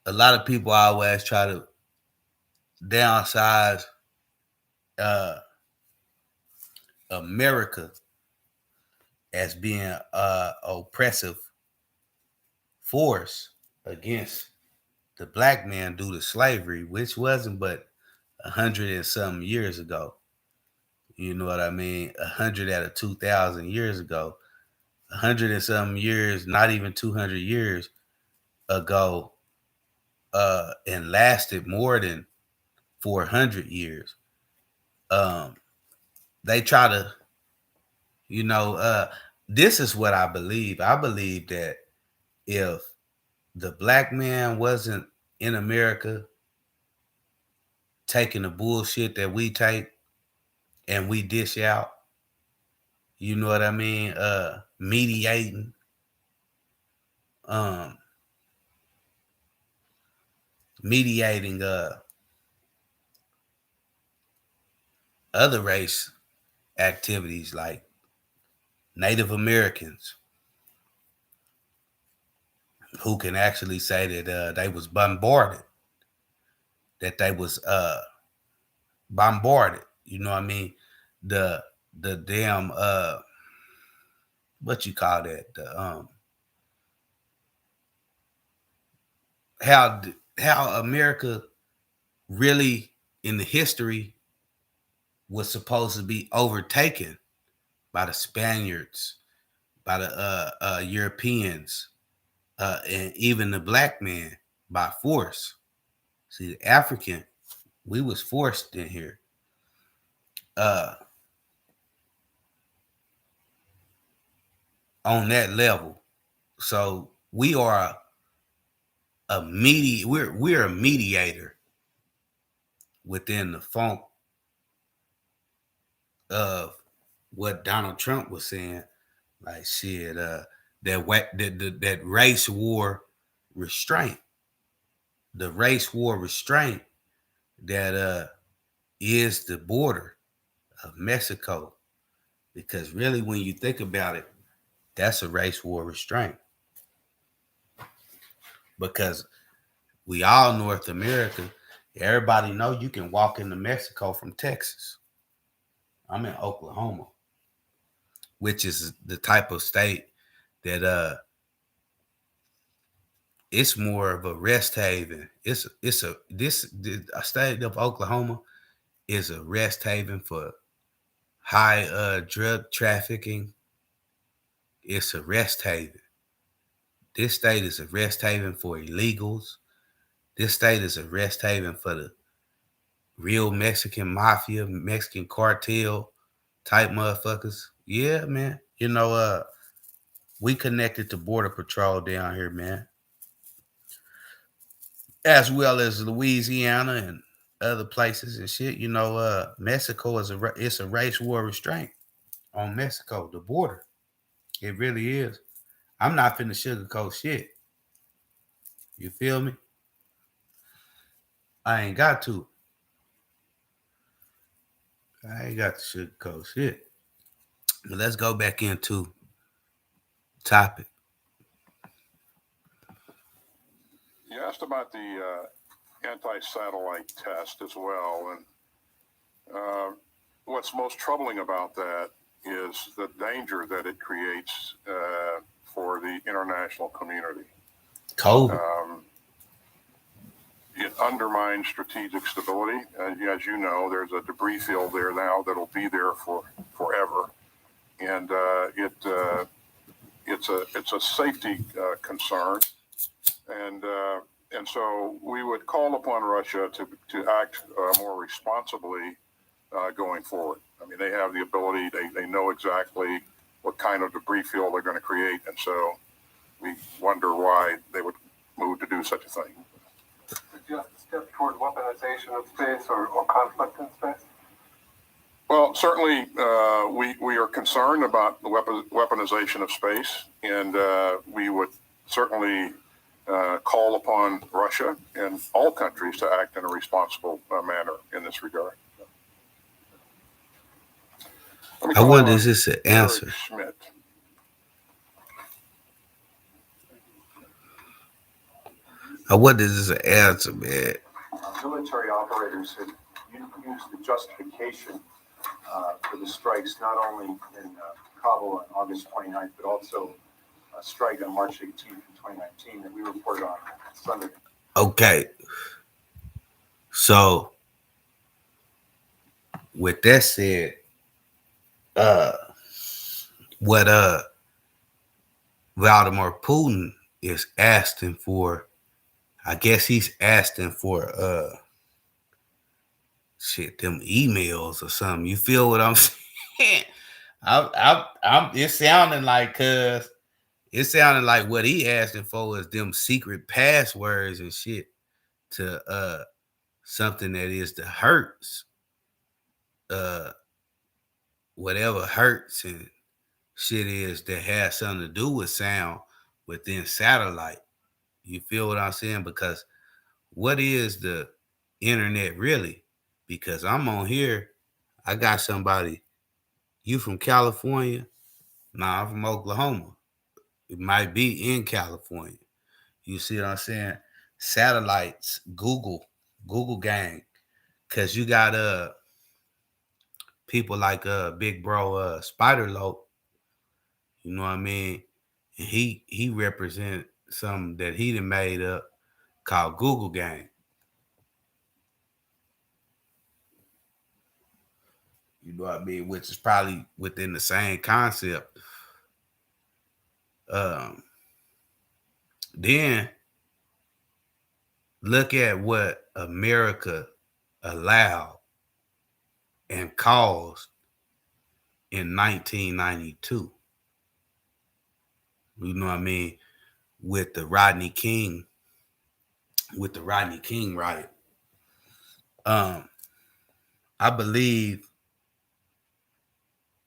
a lot of people always try to downsize America as being oppressive force against the black man due to slavery, which wasn't but 100 and some years ago. You know what I mean? 100 out of 2,000 years ago, 100 and some years, not even 200 years ago, and lasted more than 400 years. They try to, you know, this is what I believe. I believe that if the black man wasn't in America, taking the bullshit that we take and we dish out. You know what I mean? Mediating. Mediating other race activities like Native Americans who can actually say that they was bombarded, that they was bombarded. You know what I mean? The damn what you call that? The how America really in the history was supposed to be overtaken by the Spaniards, by the Europeans, and even the black man by force. See, the African, we was forced in here. On that level. So we are we're a mediator within the funk of what Donald Trump was saying. Like shit, that race war restraint. The race war restraint that is the border of Mexico. Because really when you think about it, that's a race war restraint. Because we all North America, everybody know you can walk into Mexico from Texas. I'm in Oklahoma, which is the type of state that it's more of a rest haven. A state of Oklahoma is a rest haven for high drug trafficking. It's a rest haven. This state is a rest haven for illegals. This state is a rest haven for the real Mexican mafia, Mexican cartel type motherfuckers. Yeah, man. You know, we connected to Border Patrol down here, man. As well as Louisiana and other places and shit. You know, Mexico is it's a race war restraint on Mexico, the border. It really is. I'm not finna sugarcoat shit. You feel me? I ain't got to. I ain't got to sugarcoat shit. But let's go back into topic.
You asked about the anti-satellite test as well, and what's most troubling about that is the danger that it creates for the international community.
COVID.
It undermines strategic stability. As you know, there's a debris field there now that'll be there for forever, and it's a safety concern, and so we would call upon Russia to act more responsibly going forward. I mean, they have the ability. They know exactly what kind of debris field they're going to create, and so we wonder why they would move to do such a thing.
Just a step toward weaponization of space or conflict in space?
Well, certainly we are concerned about the weaponization of space, and we would certainly call upon Russia and all countries to act in a responsible manner in this regard.
I wonder, is this an answer?
Eric Schmidt.
I wonder, is this an answer, man?
Military operators have used the justification for the strikes not only in Kabul on August 29th, but also a strike on March 18th in 2019 that we reported on Sunday.
Okay. So, with that said, what Vladimir Putin is asking for, I guess he's asking for them emails or something. You feel what I'm saying? I'm it's sounding like what he asking for is them secret passwords and shit to something that is the hertz, whatever hertz and shit is that has something to do with sound within satellite. You feel what I'm saying? Because what is the internet really? Because I'm on here, I got somebody, you from California? Nah, I'm from Oklahoma. It might be in California. You see what I'm saying? Satellites, Google gang. Cause you got people like big bro Spider Lope, you know what I mean? And he represent something that he done made up called Google gang. You know what I mean? Which is probably within the same concept. Then look at what America allowed and caused in 1992. You know what I mean? With the Rodney King riot. I believe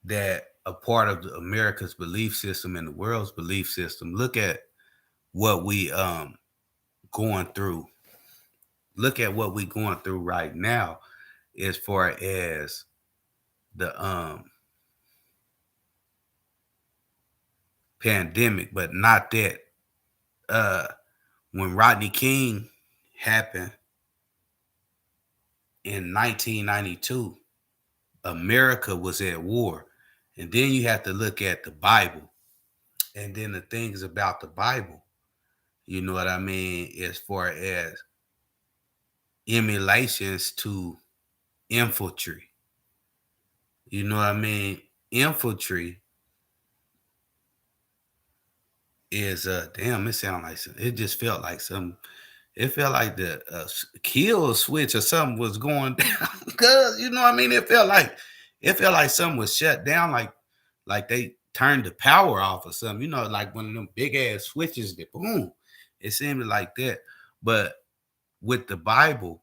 that a part of America's belief system and the world's belief system, look at what we going through. Look at what we going through right now as far as the pandemic, but not that when Rodney King happened in 1992, America was at war. And then you have to look at the Bible and then the things about the Bible. You know what I mean? As far as emulations to infantry. You know what I mean? Infantry is damn, it sounded like it just felt like some, it felt like the kill switch or something was going down. Cause you know what I mean? It felt like something was shut down, like they turned the power off or something, you know, like one of them big ass switches that boom. It seemed like that. But with the Bible,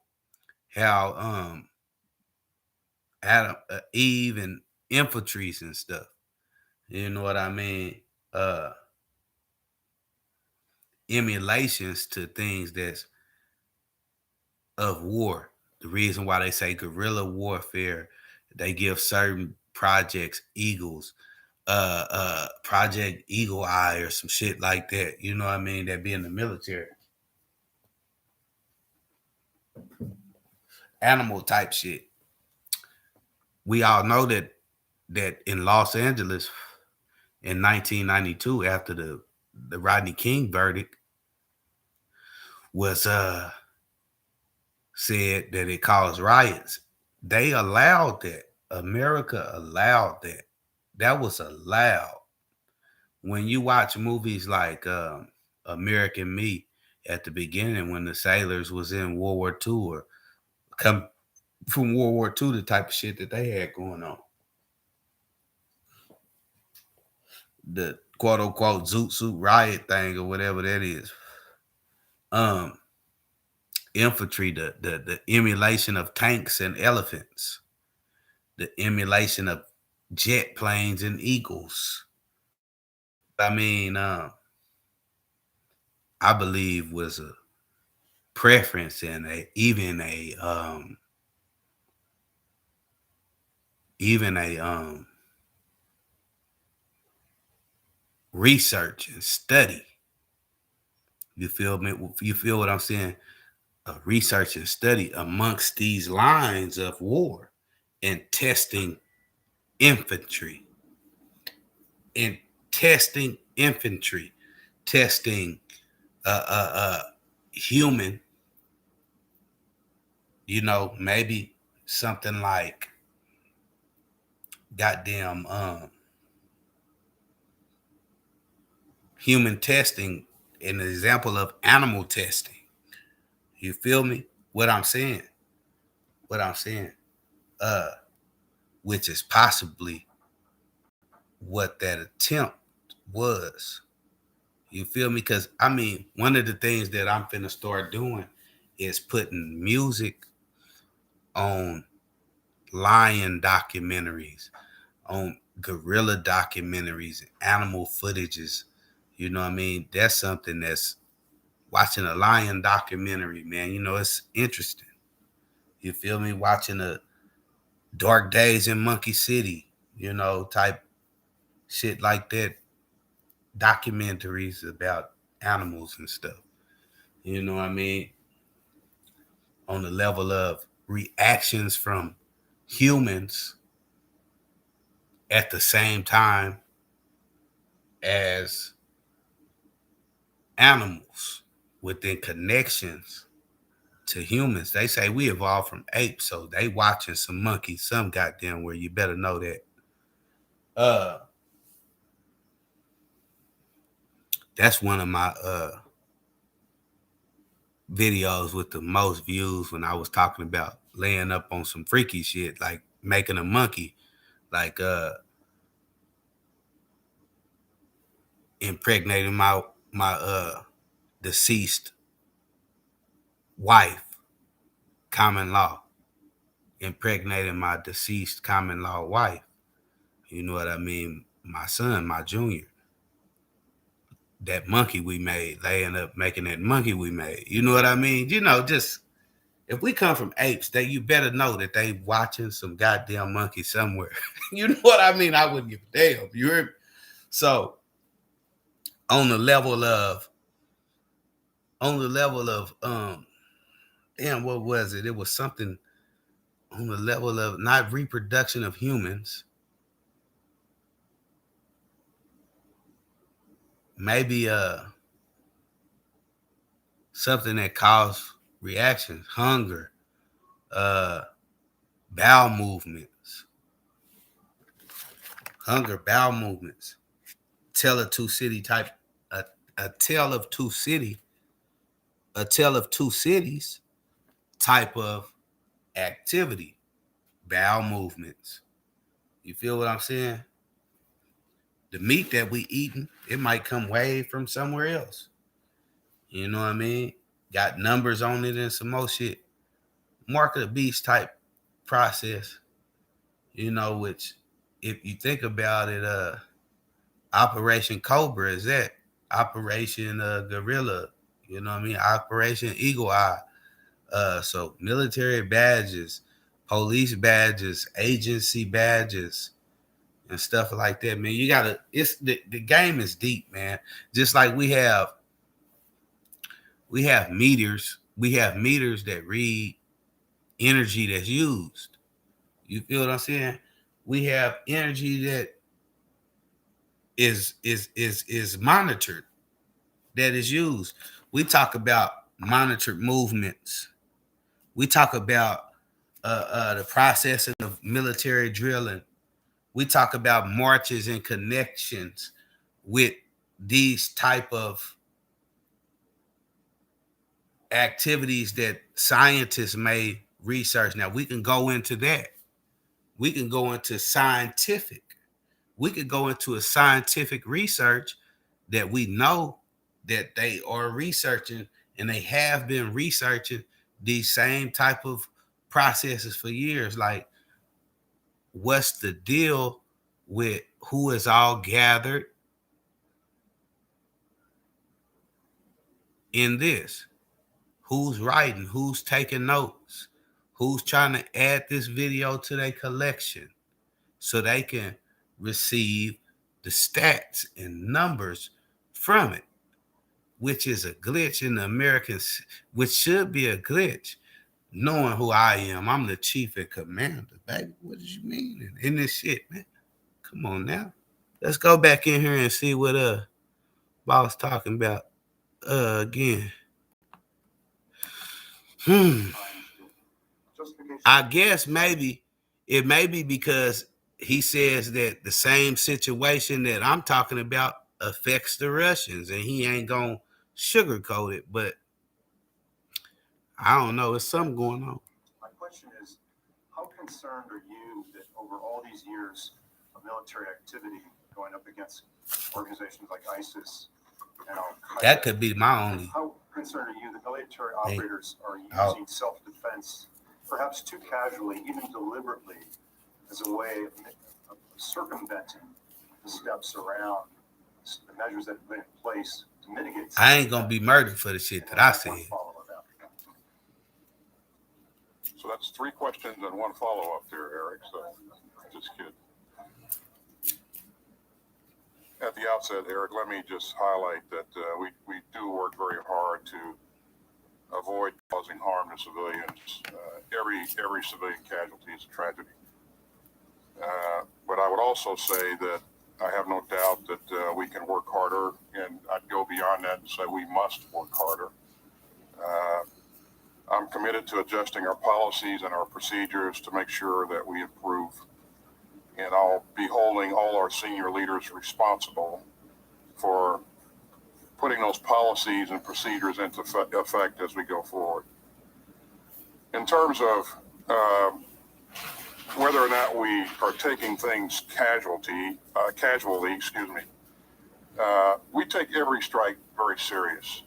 how Adam, Eve and infantries and stuff. You know what I mean? Emulations to things that's of war. The reason why they say guerrilla warfare, they give certain projects eagles, Project Eagle Eye or some shit like that. You know what I mean? That be in the military. Animal type shit. We all know that in Los Angeles in 1992, after the Rodney King verdict was said that it caused riots, they allowed that. America allowed that. That was allowed. When you watch movies like American Me at the beginning, when the sailors was in World War II or come from World War II, the type of shit that they had going on. The quote unquote Zoot Suit riot thing or whatever that is. Infantry, the emulation of tanks and elephants, the emulation of jet planes and eagles. I mean, I believe was a preference and even a research and study. You feel me? You feel what I'm saying? Research and study amongst these lines of war and testing infantry and testing human, you know, maybe something like goddamn human testing, an example of animal testing. You feel me? What I'm saying? Which is possibly what that attempt was. You feel me? Because I mean, one of the things that I'm finna start doing is putting music on lion documentaries, on gorilla documentaries, animal footages. You know what I mean? That's something that's watching a lion documentary, man. You know, it's interesting. You feel me? Watching a Dark Days in Monkey City, you know, type shit like that. Documentaries about animals and stuff. You know what I mean? On the level of reactions from humans at the same time as animals within connections to humans. They say we evolved from apes, so they watching some monkeys, some goddamn where. You better know that. That's one of my videos with the most views when I was talking about laying up on some freaky shit, like making a monkey, like impregnating my deceased wife, common law, impregnating my deceased common law wife. You know what I mean? My son, my junior. That monkey we made, laying up, making that monkey we made. You know what I mean? You know, just if we come from apes, that you better know that they watching some goddamn monkey somewhere. You know what I mean? I wouldn't give a damn. You heard me? So on the level of damn, what was it? It was something on the level of not reproduction of humans. Maybe something that caused reactions, hunger, bowel movements, tale of two city type, a tale of two cities type of activity, bowel movements. You feel what I'm saying? The meat that we eating, it might come way from somewhere else. You know what I mean? Got numbers on it and some more shit. Mark of the beast type process. You know, which if you think about it, Operation Cobra is that. Operation Gorilla, you know what I mean? Operation Eagle Eye. So military badges, police badges, agency badges, and stuff like that, man. You gotta, it's the game is deep, man. Just like we have meters, that read energy that's used. You feel what I'm saying? We have energy that is monitored, that is used. We talk about monitored movements. We talk about the processing of military drilling. We talk about marches and connections with these type of activities that scientists may research. Now we can go into that. We can go into scientific. We could go into a scientific research that we know that they are researching, and they have been researching these same type of processes for years. Like, what's the deal with who is all gathered in this? Who's writing? Who's taking notes? Who's trying to add this video to their collection so they can receive the stats and numbers from it, which is a glitch in the Americans, which should be a glitch. Knowing who I am, I'm the chief and commander, baby. What did you mean in this shit, man? Come on now. Let's go back in here and see what boss talking about again. I guess maybe it may be because he says that the same situation that I'm talking about affects the Russians, and he ain't gonna sugarcoat it, but I don't know. There's something going on.
My question is, how concerned are you that over all these years of military activity going up against organizations like ISIS and Al-Qaeda?
That could be my only.
How concerned are you that military operators are using self-defense perhaps too casually, even deliberately, as a way of circumventing the steps around the measures that have been in place to mitigate.
I ain't gonna be murdered for the shit that I said.
So that's 3 questions and 1 follow-up there, Eric. So just kidding. At the outset, Eric, let me just highlight that we do work very hard to avoid causing harm to civilians. Every civilian casualty is a tragedy. But I would also say that I have no doubt that we can work harder, and I'd go beyond that and say we must work harder. I'm committed to adjusting our policies and our procedures to make sure that we improve. And I'll be holding all our senior leaders responsible for putting those policies and procedures into effect as we go forward. In terms of whether or not we are taking things casually, we take every strike very serious,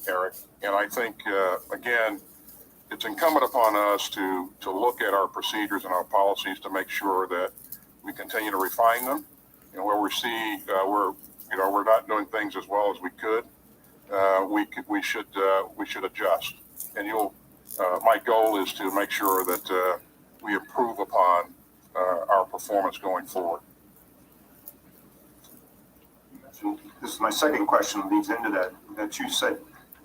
Eric. And I think, again, it's incumbent upon us to look at our procedures and our policies to make sure that we continue to refine them. And where we see we're not doing things as well as we could, we should adjust. And my goal is to make sure that we improve upon our performance going forward.
This is my second question, leads into that you said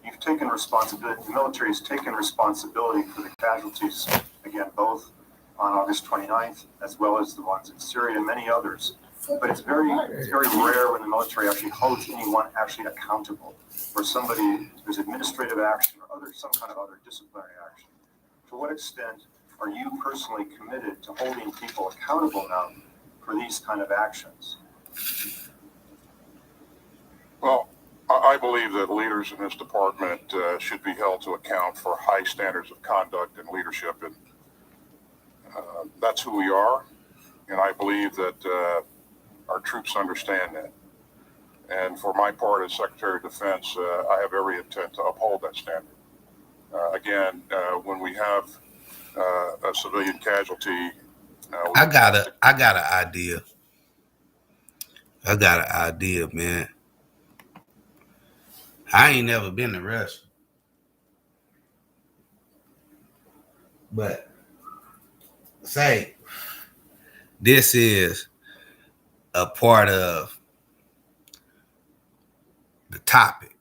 you've taken responsibility, the military has taken responsibility for the casualties, again, both on August 29th, as well as the ones in Syria and many others. But it's very rare when the military actually holds anyone actually accountable for somebody, there's administrative action or some kind of other disciplinary action. To what extent are you personally committed to holding people accountable now for these kind of actions?
Well, I believe that leaders in this department should be held to account for high standards of conduct and leadership, and that's who we are. And I believe that our troops understand that. And for my part as Secretary of Defense, I have every intent to uphold that standard. Again, when we have a civilian casualty,
I got an idea. I got an idea, man. I ain't never been to Russia, but say this is a part of the topic.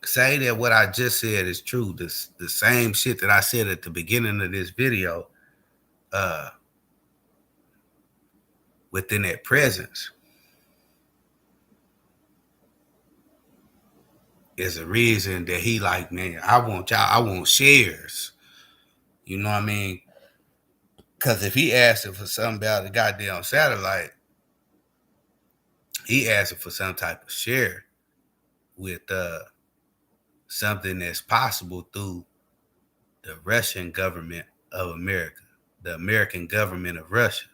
Say that what I just said is true. The same shit that I said at the beginning of this video, within that presence, is a reason that he like, man, I want shares. You know what I mean? Because if he asking for something about the goddamn satellite, he asking for some type of share with something that's possible through the Russian government of America, the American government of Russia.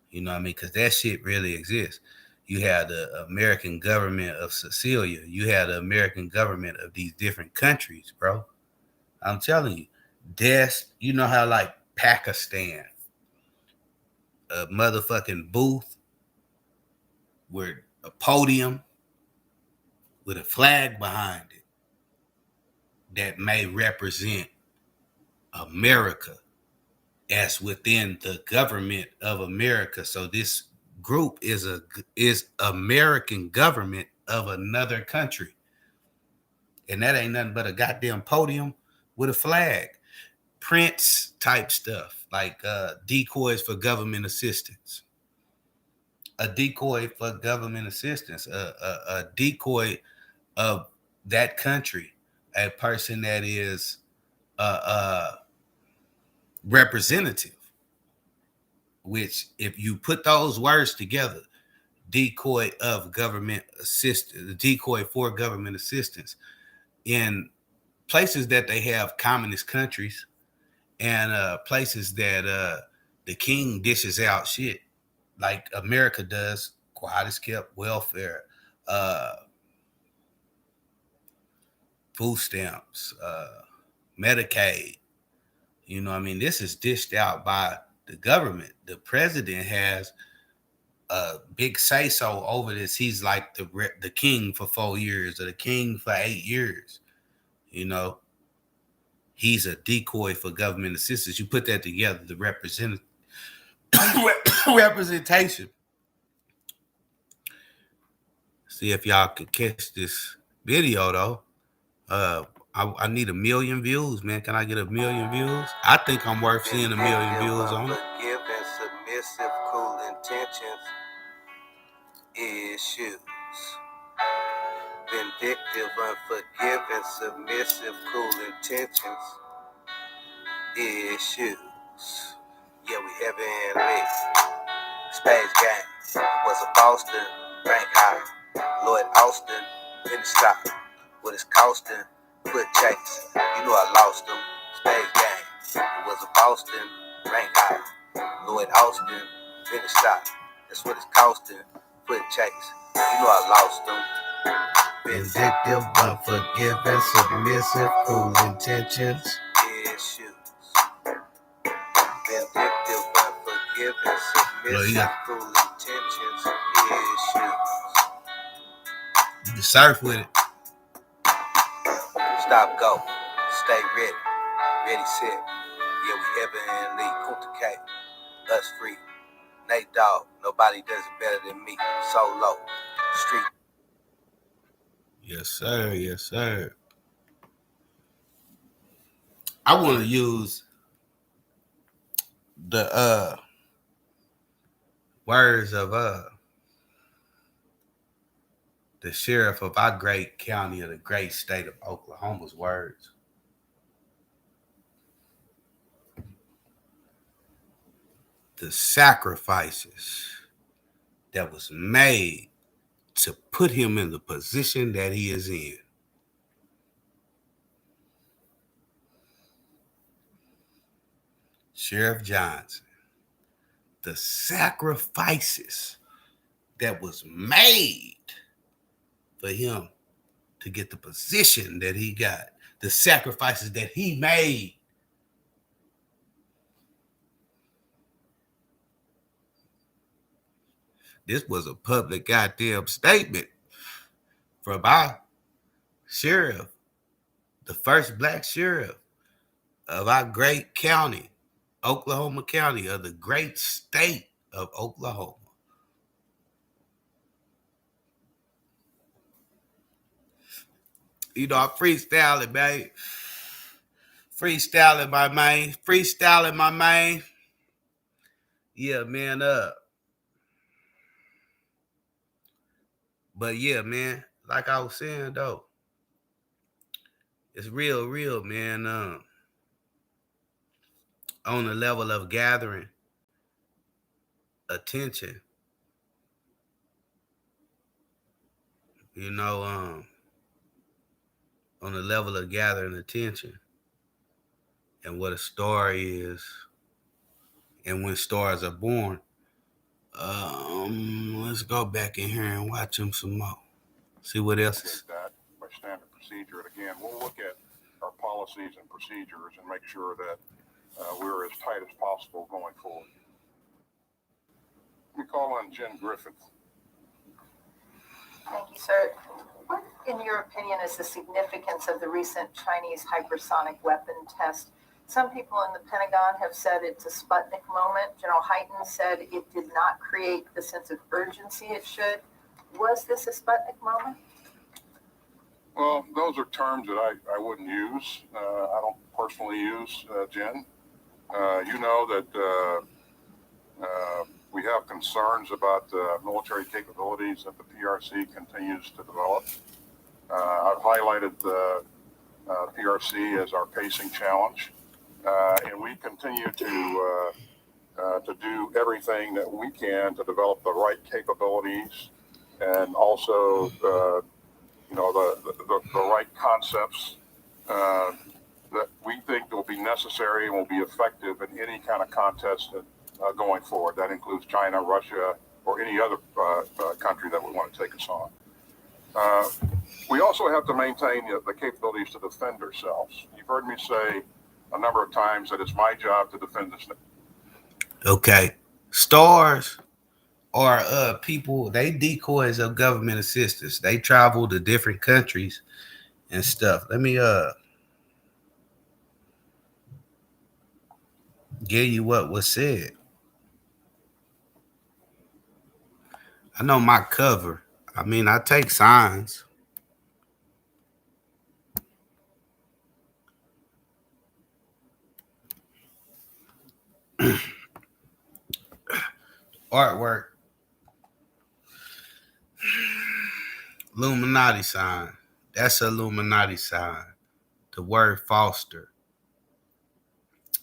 You know what I mean? Because that shit really exists. You have the American government of Sicilia. You have the American government of these different countries, bro. I'm telling you. You know how like Pakistan, a motherfucking booth with a podium with a flag behind it that may represent America as within the government of America. So this group is American government of another country. And that ain't nothing but a goddamn podium with a flag. Prince type stuff, like decoys for government assistance. A decoy for government assistance. A decoy of that country. A person that is representative. Which, if you put those words together, decoy of government assistance, decoy for government assistance, in places that they have communist countries and places that the king dishes out shit like America does, quiet as kept, welfare, food stamps, Medicaid, You know what I mean? This is dished out by the government. The president has a big say-so over this. He's like the king for 4 years or the king for 8 years. You know, he's a decoy for government assistance. You put that together, the representation. See if y'all could catch this video though. I need 1 million views, man. Can I get 1 million views? I think I'm worth seeing 1 million views on it.
Unforgiving, submissive, cool intentions, issues. Vindictive, unforgiving, submissive, cool intentions, issues. Yeah, we heavenly. Space game. Was a Boston, rank high. Lloyd Austin, in the stop. What it's costing, foot chase. You know I lost them. Space game. It was a Boston, rank high. Lloyd Austin, in the stop. That's what it's costing, foot chase. You know I lost them.
Vindictive, unforgiving, submissive, cool intentions.
Issues. Vindictive, unforgiving, submissive, cool intentions. Issues.
You can surf with it.
Stop, go. Stay ready. Ready, set. Yeah, we heavenly. Kunta K. Us free. Nate Dogg. Nobody does it better than me. Solo. Street.
Yes, sir. Yes, sir. I want to use the words of the sheriff of our great county of the great state of Oklahoma's words. The sacrifices that was made to put him in the position that he is in. Sheriff Johnson, the sacrifices that was made for him to get the position that he got, the sacrifices that he made. This was a public goddamn statement from our sheriff, the first black sheriff of our great county, Oklahoma County, of the great state of Oklahoma. You know, I'm freestyling, man. Freestyling, my man. Freestyling, my man. Yeah, man, But yeah, man, like I was saying, though, it's real, man. On the level of gathering attention, you know, on the level of gathering attention and what a star is and when stars are born. Let's go back in here and watch him some more. See what else is.
That by standard procedure. And again, we'll look at our policies and procedures and make sure that we're as tight as possible going forward. We call on Jen Griffith.
Thank you, sir. What, in your opinion, is the significance of the recent Chinese hypersonic weapon test? Some people in the Pentagon have said it's a Sputnik moment. General Hyten said it did not create the sense of urgency it should. Was this a Sputnik moment?
Well, those are terms that I wouldn't use. I don't personally use, Jen. You know that we have concerns about the military capabilities that the PRC continues to develop. I've highlighted the PRC as our pacing challenge, and we continue to do everything that we can to develop the right capabilities and also the right concepts that we think will be necessary and will be effective in any kind of contest going forward. That includes China, Russia, or any other country that would want to take us on. We also have to maintain the capabilities to defend ourselves. You've heard me say a number of times that it's my job to defend this nation.
Okay. Stars are people, they decoys of government assistance. They travel to different countries and stuff. Let me give you what was said. I know my cover. I mean, I take signs. Artwork. Illuminati sign. That's an Illuminati sign. The word foster.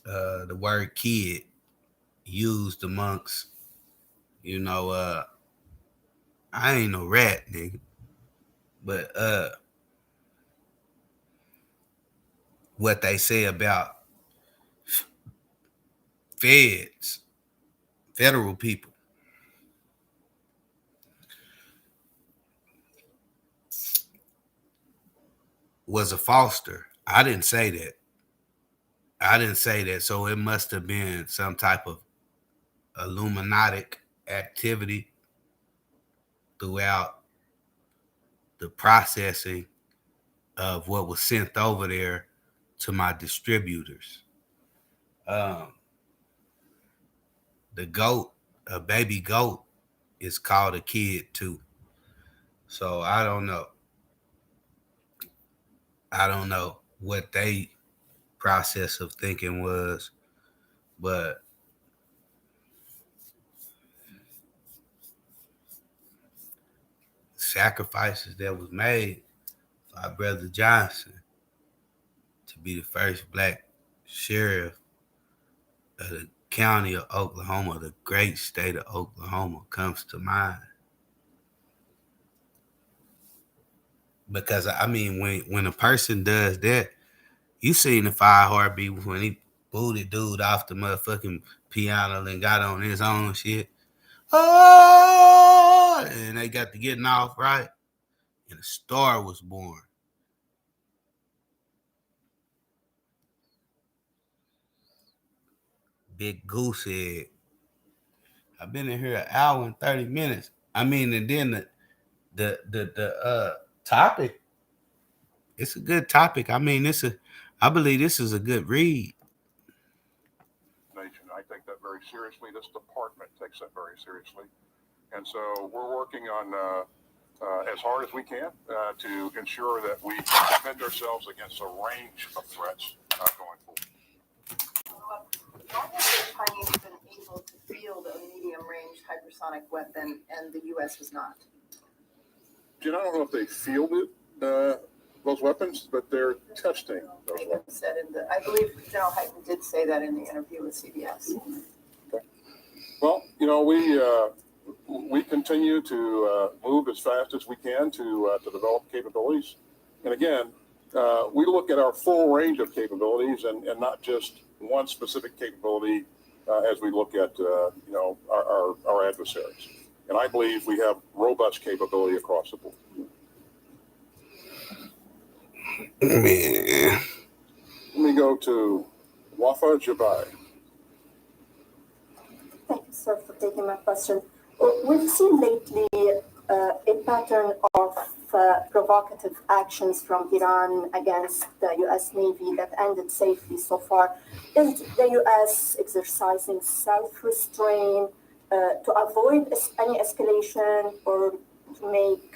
The word kid used amongst, I ain't no rat, nigga. But what they say about feds, federal people. Was a foster. I didn't say that. So it must have been some type of Illuminatic activity throughout the processing of what was sent over there to my distributors. The goat, a baby goat, is called a kid too. So I don't know. What they process of thinking was, but sacrifices that was made by Brother Johnson to be the first black sheriff of the county of Oklahoma, the great state of Oklahoma, comes to mind. Because I mean, when a person does that, you seen the 5 Heartbeats when he booted dude off the motherfucking piano and got on his own shit. Oh, and they got the getting off right, and a star was born. Big goose egg. I've been in here an hour and 30 minutes. I mean, and then the topic, it's a good topic. I mean, I believe this is a good read.
Nation. I take that very seriously. This department takes that very seriously. And so we're working on as hard as we can to ensure that we defend ourselves against a range of threats going forward.
Why have the Chinese been able to field a medium-range hypersonic weapon and the U.S. has not?
Jen, I don't know if they fielded those weapons, but they're testing those weapons.
I believe General Hyten did say that in the interview with CBS.
Okay. Well, we continue to move as fast as we can to develop capabilities. And again, we look at our full range of capabilities and not just one specific capability as we look at our adversaries. And I believe we have robust capability across the board.
Man.
Let me go to Wafa Jabai.
Thank you, sir, for taking my question. We've seen lately a pattern of provocative actions from Iran against the U.S. Navy that ended safely so far. Is the U.S. exercising self-restraint to avoid any escalation or to make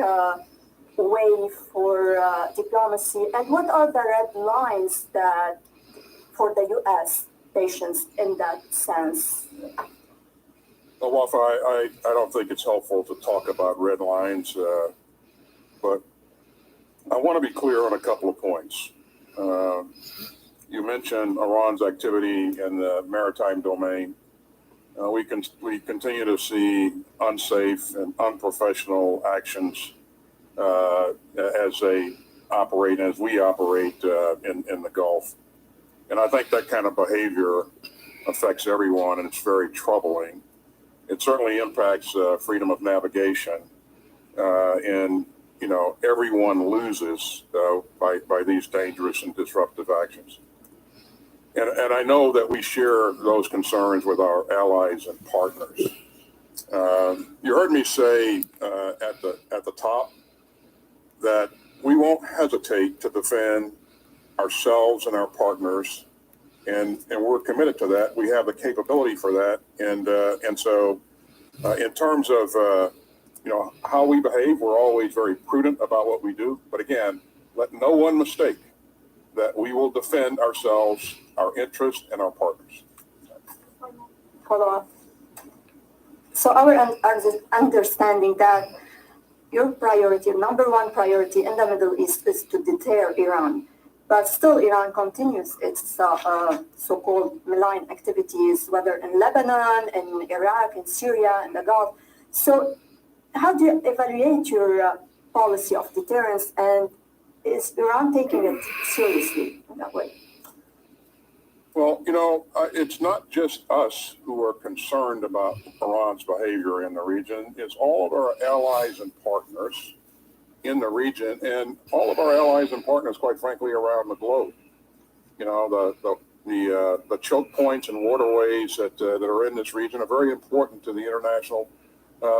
way for diplomacy? And what are the red lines that for the U.S. nations in that sense?
Well, Wafa, I don't think it's helpful to talk about red lines, but I want to be clear on a couple of points. You mentioned Iran's activity in the maritime domain. We continue to see unsafe and unprofessional actions as we operate in the Gulf. And I think that kind of behavior affects everyone, and it's very troubling. It certainly impacts freedom of navigation, and everyone loses by these dangerous and disruptive actions. and I know that we share those concerns with our allies and partners. You heard me say at the top that we won't hesitate to defend ourselves and our partners, and we're committed to that. We have the capability for that, and so in terms of how we behave, we're always very prudent about what we do. But again, let no one mistake that we will defend ourselves, our interests, and our partners.
Follow up. So our understanding that your priority, number one priority in the Middle East is to deter Iran. But still, Iran continues its so-called malign activities, whether in Lebanon, in Iraq, in Syria, in the Gulf. So how do you evaluate your policy of deterrence, and is Iran taking it seriously in that way?
Well, it's not just us who are concerned about Iran's behavior in the region. It's all of our allies and partners in the region, and all of our allies and partners, quite frankly, around the globe. The choke points and waterways that are in this region are very important to the international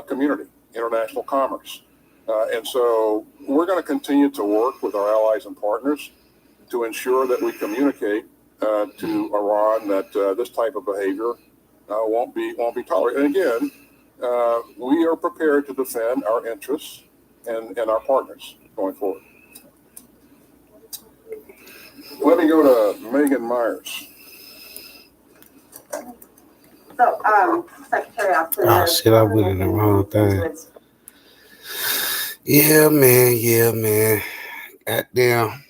community, international commerce. And so we're going to continue to work with our allies and partners to ensure that we communicate to Iran that this type of behavior won't be tolerated. And again, we are prepared to defend our interests and our partners going forward. Let me go to Megan Myers.
So, Secretary,
Oh shit, I went in the wrong thing. Yeah, man. Goddamn.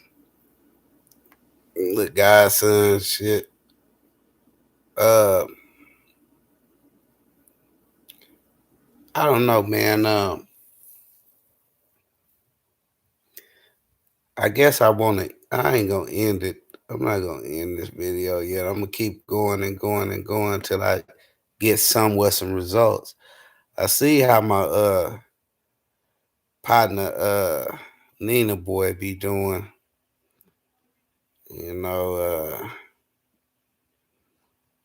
Look, godson, shit. I don't know, man. I guess I ain't gonna end it. I'm not gonna end this video yet. I'm gonna keep going and going and going till I get some results. I see how my partner Nina boy be doing.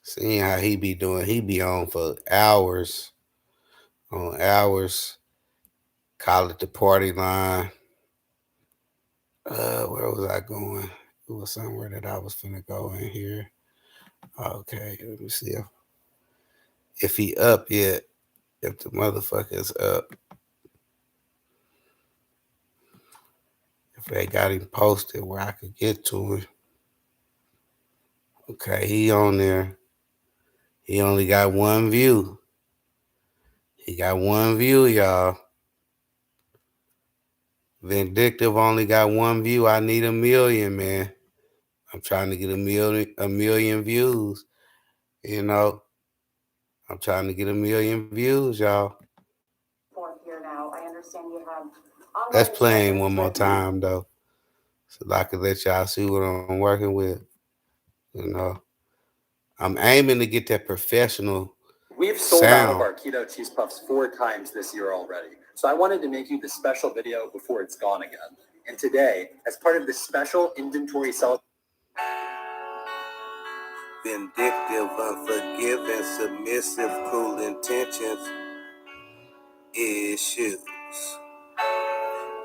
Seeing how he be doing. He be on for hours. Call it the party line. Where was I going? It was somewhere that I was finna go in here. Okay, let me see if he up yet. If the motherfucker's up. If they got him posted where I could get to him. Okay, he on there. He only got one view. He got one view, y'all. Vindictive only got one view. I need 1 million, man. I'm trying to get a million views. I'm trying to get 1 million views, y'all.
Here now. I understand you have.
Let's play him one more time, though, so I can let y'all see what I'm working with. I'm aiming to get that professional.
We've sold out of
sound.
our keto cheese puffs 4 times this year already. So I wanted to make you this special video before it's gone again. And today, as part of this special inventory celebration,
Vindictive, unforgiving, submissive, cruel intentions, issues.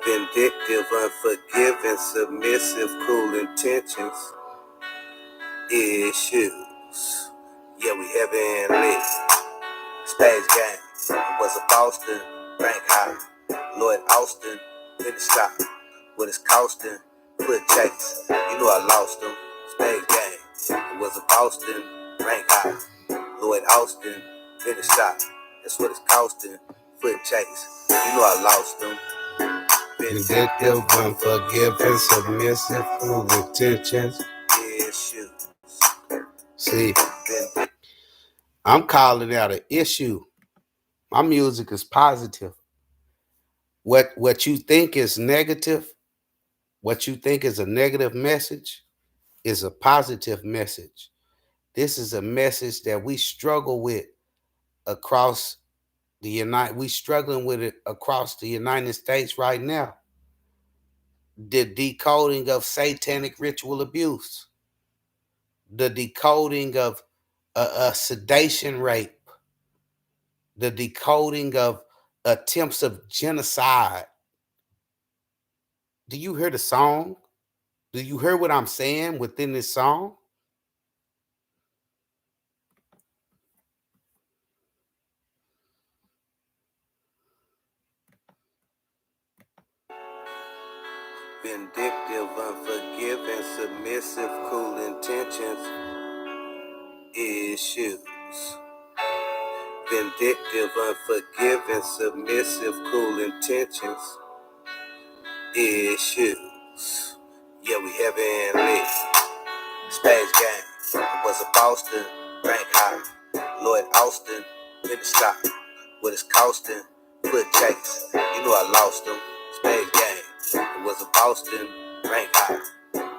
Vindictive, unforgiving, submissive, cruel intentions, issues. Yeah, we heavy and lit. Stage game. Was a Boston, rank high. Lloyd Austin, in the shop. What it's costing, put chase. You know I lost him. Stage game. It was a Boston, rank high. Lloyd Austin, finish shot. That's what it's costing, foot chase. You know I lost him.
Vindictive, unforgiving, submissive, full of intentions.
Issues.
See, I'm calling out an issue. My music is positive. What you think is negative, what you think is a negative message, is a positive message. This is a message that we struggle with across we struggling with it across the United States right now. The decoding of satanic ritual abuse. the decoding of a sedation rape, the decoding of attempts of genocide. Do you hear the song? Do you hear what I'm saying within this song?
Vindictive, unforgiving, submissive, cool intentions, issues. Vindictive, unforgiving, submissive, cool intentions, issues. Yeah, we haven't lit. Space game. It was a Boston, rank high. Lloyd Austin, in the stock. What it's costing, foot chase. You know I lost them. Space game. It was a Boston, rank high.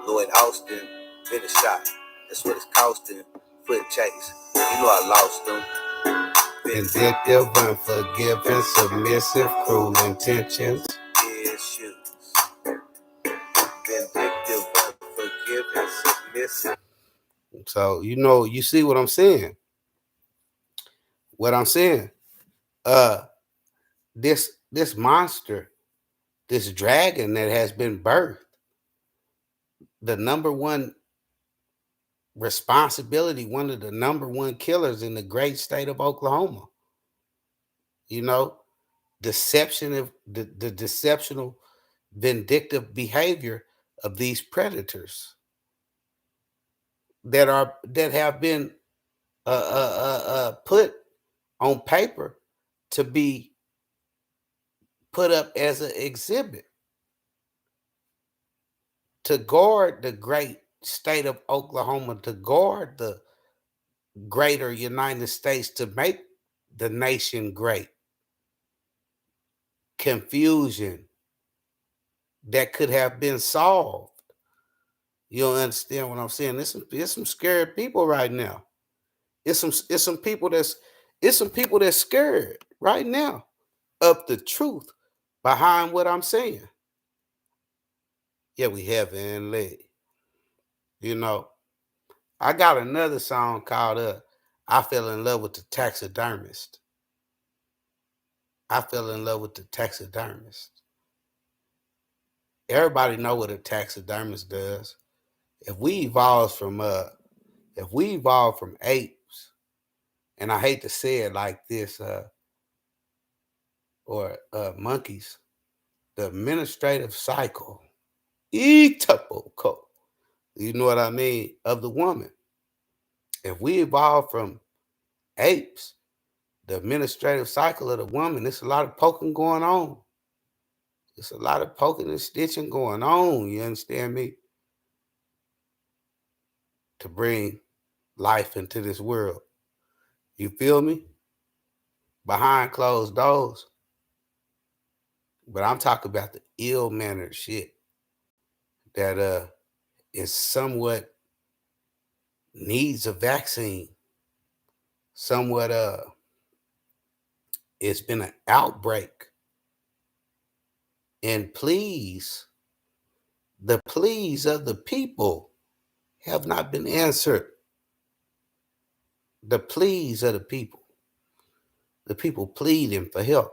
Lloyd Austin, finish shot. That's what it's costing. Foot chase. You know I lost them.
Vindictive, unforgiving, submissive, cruel intentions.
Issues. Vindictive, unforgiving, submissive.
So, you see what I'm saying? What I'm saying? This monster, this dragon that has been birthed, the number one responsibility, one of the number one killers in the great state of Oklahoma. Deception of the deceptional, vindictive behavior of these predators that have been put on paper to be put up as an exhibit to guard the great state of Oklahoma, to guard the greater United States, to make the nation great. Confusion that could have been solved. You don't understand what I'm saying? There's some scared people right now. It's some people that's scared right now of the truth behind what I'm saying. Yeah, we haven't lit. I got another song called I Fell in Love with the Taxidermist. I fell in love with the taxidermist. Everybody know what a taxidermist does. If we evolved from apes, and I hate to say it like this, or monkeys, the administrative cycle, you know what I mean, of the woman. If we evolved from apes, the administrative cycle of the woman, there's a lot of poking going on. There's a lot of poking and stitching going on, you understand me? To bring life into this world. You feel me? Behind closed doors. But I'm talking about the ill-mannered shit that is somewhat needs a vaccine. Somewhat it's been an outbreak. And the pleas of the people have not been answered. The pleas of the people pleading for help,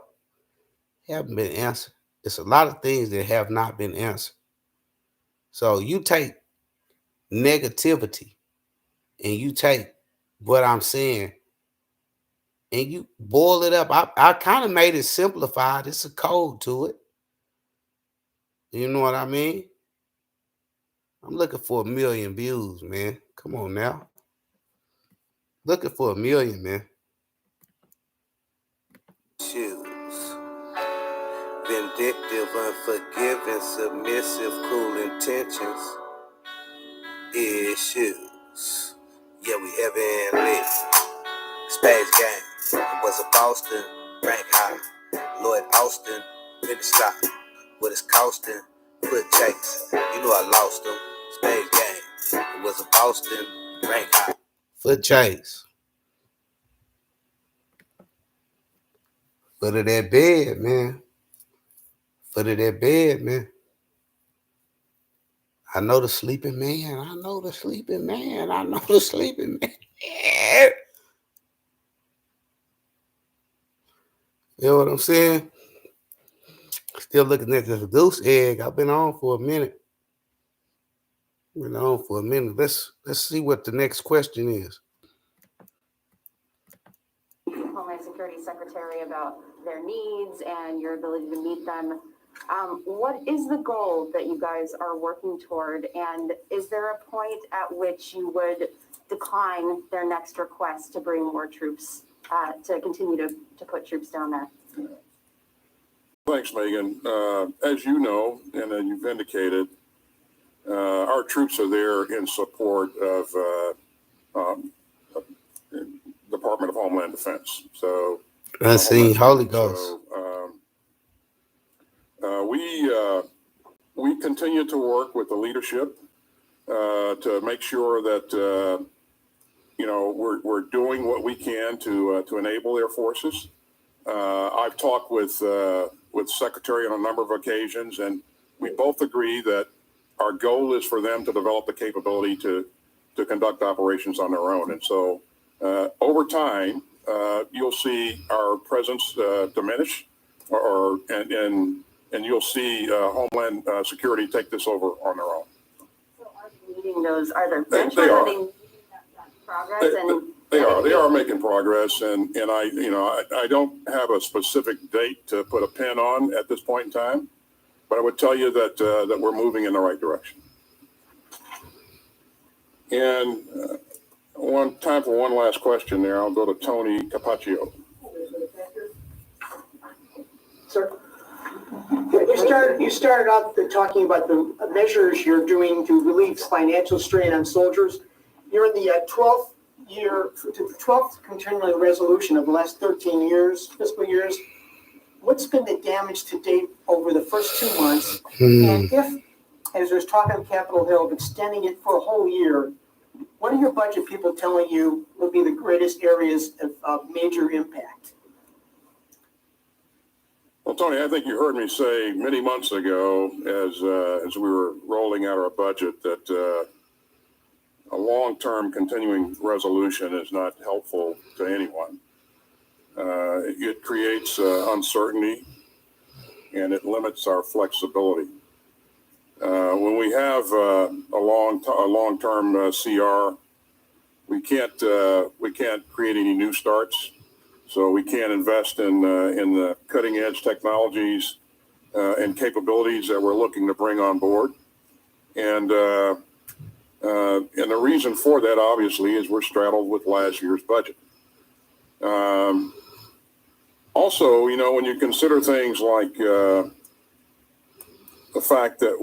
haven't been answered. It's a lot of things that have not been answered. So you take negativity and you take what I'm saying and you boil it up. I kind of made it simplified. It's a code to it. You know what I mean? I'm looking for 1 million views, man. Come on now. Looking for 1 million, man.
Choose. Vindictive, unforgiving, submissive, cruel intentions, issues. Yeah, we haven't lit. Space game. It was a Boston, rank high. Lloyd Austin, finish stock. What it's costing, foot chase. You know I lost them. Space game. It was a Boston, rank high.
Foot chase. Foot of that bed, man. Foot of that bed, man. I know the sleeping man. I know the sleeping man. I know the sleeping man. You know what I'm saying? Still looking at this goose egg. I've been on for a minute. Let's see what the next question is.
Homeland Security Secretary about their needs and your ability to meet them. What is the goal that you guys are working toward? And is there a point at which you would decline their next request to bring more troops, to continue to put troops down there?
Thanks, Megan. As you know, and you've indicated, our troops are there in support of Department of Homeland Defense. So,
Unseen Holy Ghost.
So, we continue to work with the leadership to make sure that we're doing what we can to enable their forces. I've talked with Secretary on a number of occasions, and we both agree that our goal is for them to develop the capability to conduct operations on their own. And so over time, you'll see our presence diminish, and you'll see Homeland Security take this over on their own.
So are they meeting those? Are there
They
benchmarks?
are.
Are they meeting that progress?
They are making progress, and I don't have a specific date to put a pin on at this point in time, but I would tell you that we're moving in the right direction. And time for one last question there. I'll go to Tony Capaccio.
Sir, you started out talking about the measures you're doing to relieve financial strain on soldiers. You're in the 12th continuing resolution of the last 13 years, fiscal years. What's been the damage to date over the first 2 months? And if, as there's talk on Capitol Hill, of extending it for a whole year, what are your budget people telling you will be the greatest areas of major impact?
Well, Tony, I think you heard me say many months ago, as we were rolling out our budget, that a long-term continuing resolution is not helpful to anyone. It creates uncertainty, and it limits our flexibility. When we have a long-term CR, we can't create any new starts. So we can't invest in the cutting edge technologies and capabilities that we're looking to bring on board. And the reason for that, obviously, is we're straddled with last year's budget. Also, when you consider things like the fact that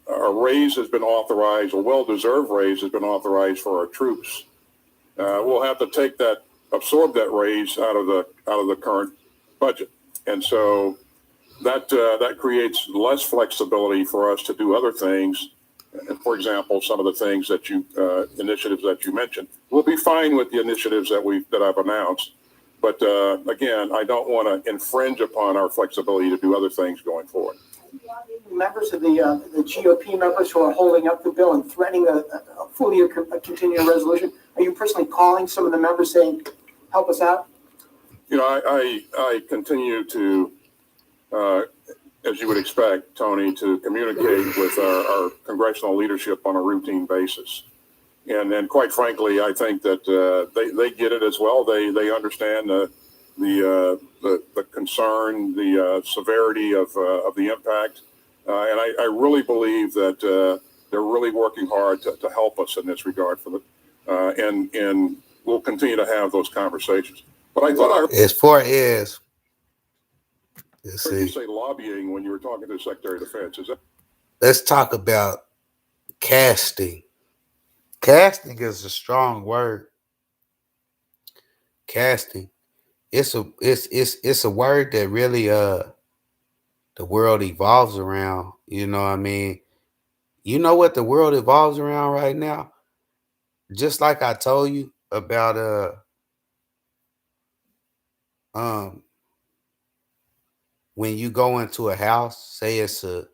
our raise has been authorized, a well-deserved raise has been authorized for our troops. We'll have to absorb that raise out of the current budget, and so that creates less flexibility for us to do other things. For example, some of the initiatives that you mentioned, we'll be fine with the initiatives that I've announced. But again, I don't want to infringe upon our flexibility to do other things going forward.
Members of the GOP members who are holding up the bill and threatening a full year continuing resolution, are you personally calling some of the members saying, help us out?
I continue to, as you would expect, Tony, to communicate with our congressional leadership on a routine basis. And then, quite frankly, I think that they get it as well. They understand the concern, the severity of the impact, and I really believe that they're really working hard to help us in this regard. And we'll continue to have those conversations. But I thought
as far as
I heard you say lobbying when you were talking to the Secretary of Defense. Is that?
Let's talk about casting. Casting is a strong word. Casting. It's a word that really the world evolves around. You know what I mean? You know what the world evolves around right now? Just like I told you about when you go into a house, say it's a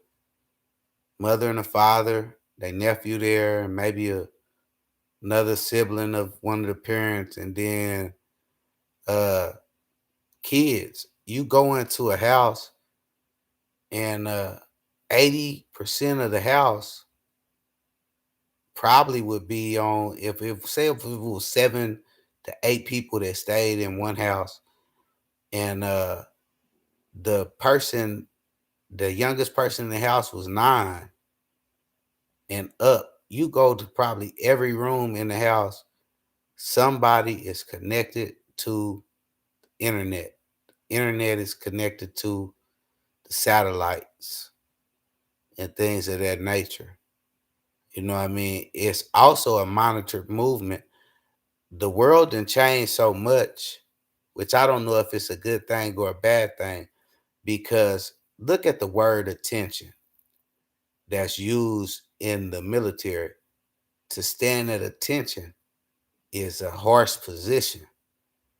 mother and a father, their nephew there, and maybe another sibling of one of the parents, and then kids. You go into a house and 80% of the house probably would be on, if it was 7 to 8 people that stayed in one house, and the youngest person in the house was 9 and up. You go to probably every room in the house, somebody is connected to internet. Internet is connected to the satellites and things of that nature. You know what I mean? It's also a monitored movement. The world done changed so much, which I don't know if it's a good thing or a bad thing, because look at the word attention that's used in the military. To stand at attention is a harsh position.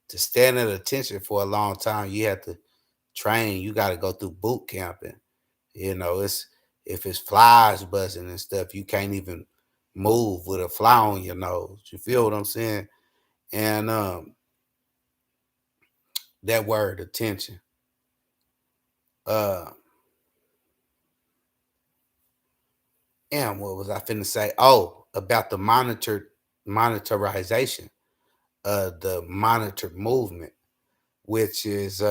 To stand at attention for a long time, you have to train. You got to go through boot camping. You know, if it's flies buzzing and stuff, you can't even move with a fly on your nose. You feel what I'm saying? And that word attention. And what was I finna say? Oh, about the monetarization of the monitored movement, which is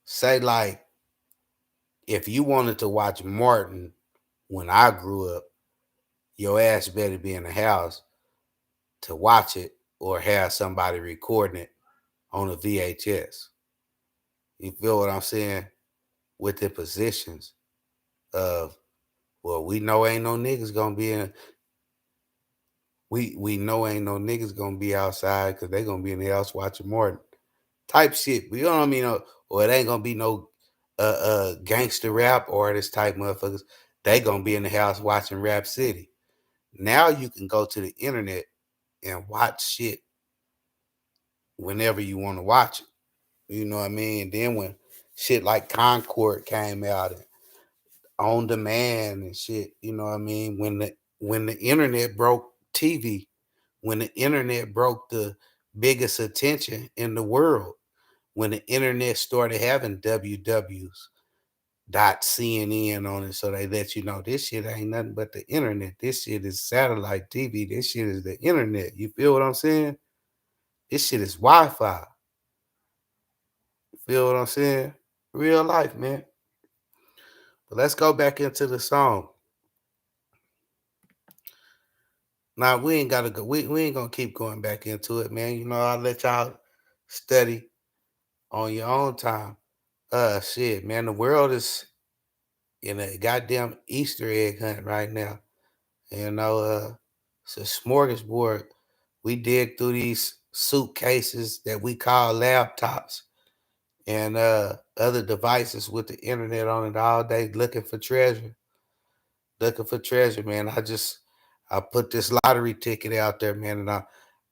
say like if you wanted to watch Martin when I grew up, your ass better be in the house to watch it or have somebody recording it on a VHS. You feel what I'm saying? With the positions of, well, we know ain't no niggas gonna be in. We know ain't no niggas gonna be outside because they gonna be in the house watching Martin type shit. You know what I mean? Or it ain't gonna be no gangster rap artist type motherfuckers. They gonna be in the house watching Rap City. Now you can go to the internet and watch shit whenever you want to watch it. You know what I mean? And then when shit like Concord came out and On Demand and shit, you know what I mean? When the internet broke TV, when the internet broke the biggest attention in the world, when the internet started having www.cnn on it, so they let you know this shit ain't nothing but the internet. This shit is satellite TV. This shit is the internet. You feel what I'm saying? This shit is Wi-Fi. You feel what I'm saying? Real life, man. But let's go back into the song. Now we ain't gotta go. We ain't gonna keep going back into it, man. You know, I'll let y'all study on your own time. Shit, man. The world is in a goddamn Easter egg hunt right now. You know, it's a smorgasbord. We dig through these suitcases that we call laptops and other devices with the internet on it all day looking for treasure. Looking for treasure, man. I put this lottery ticket out there, man, and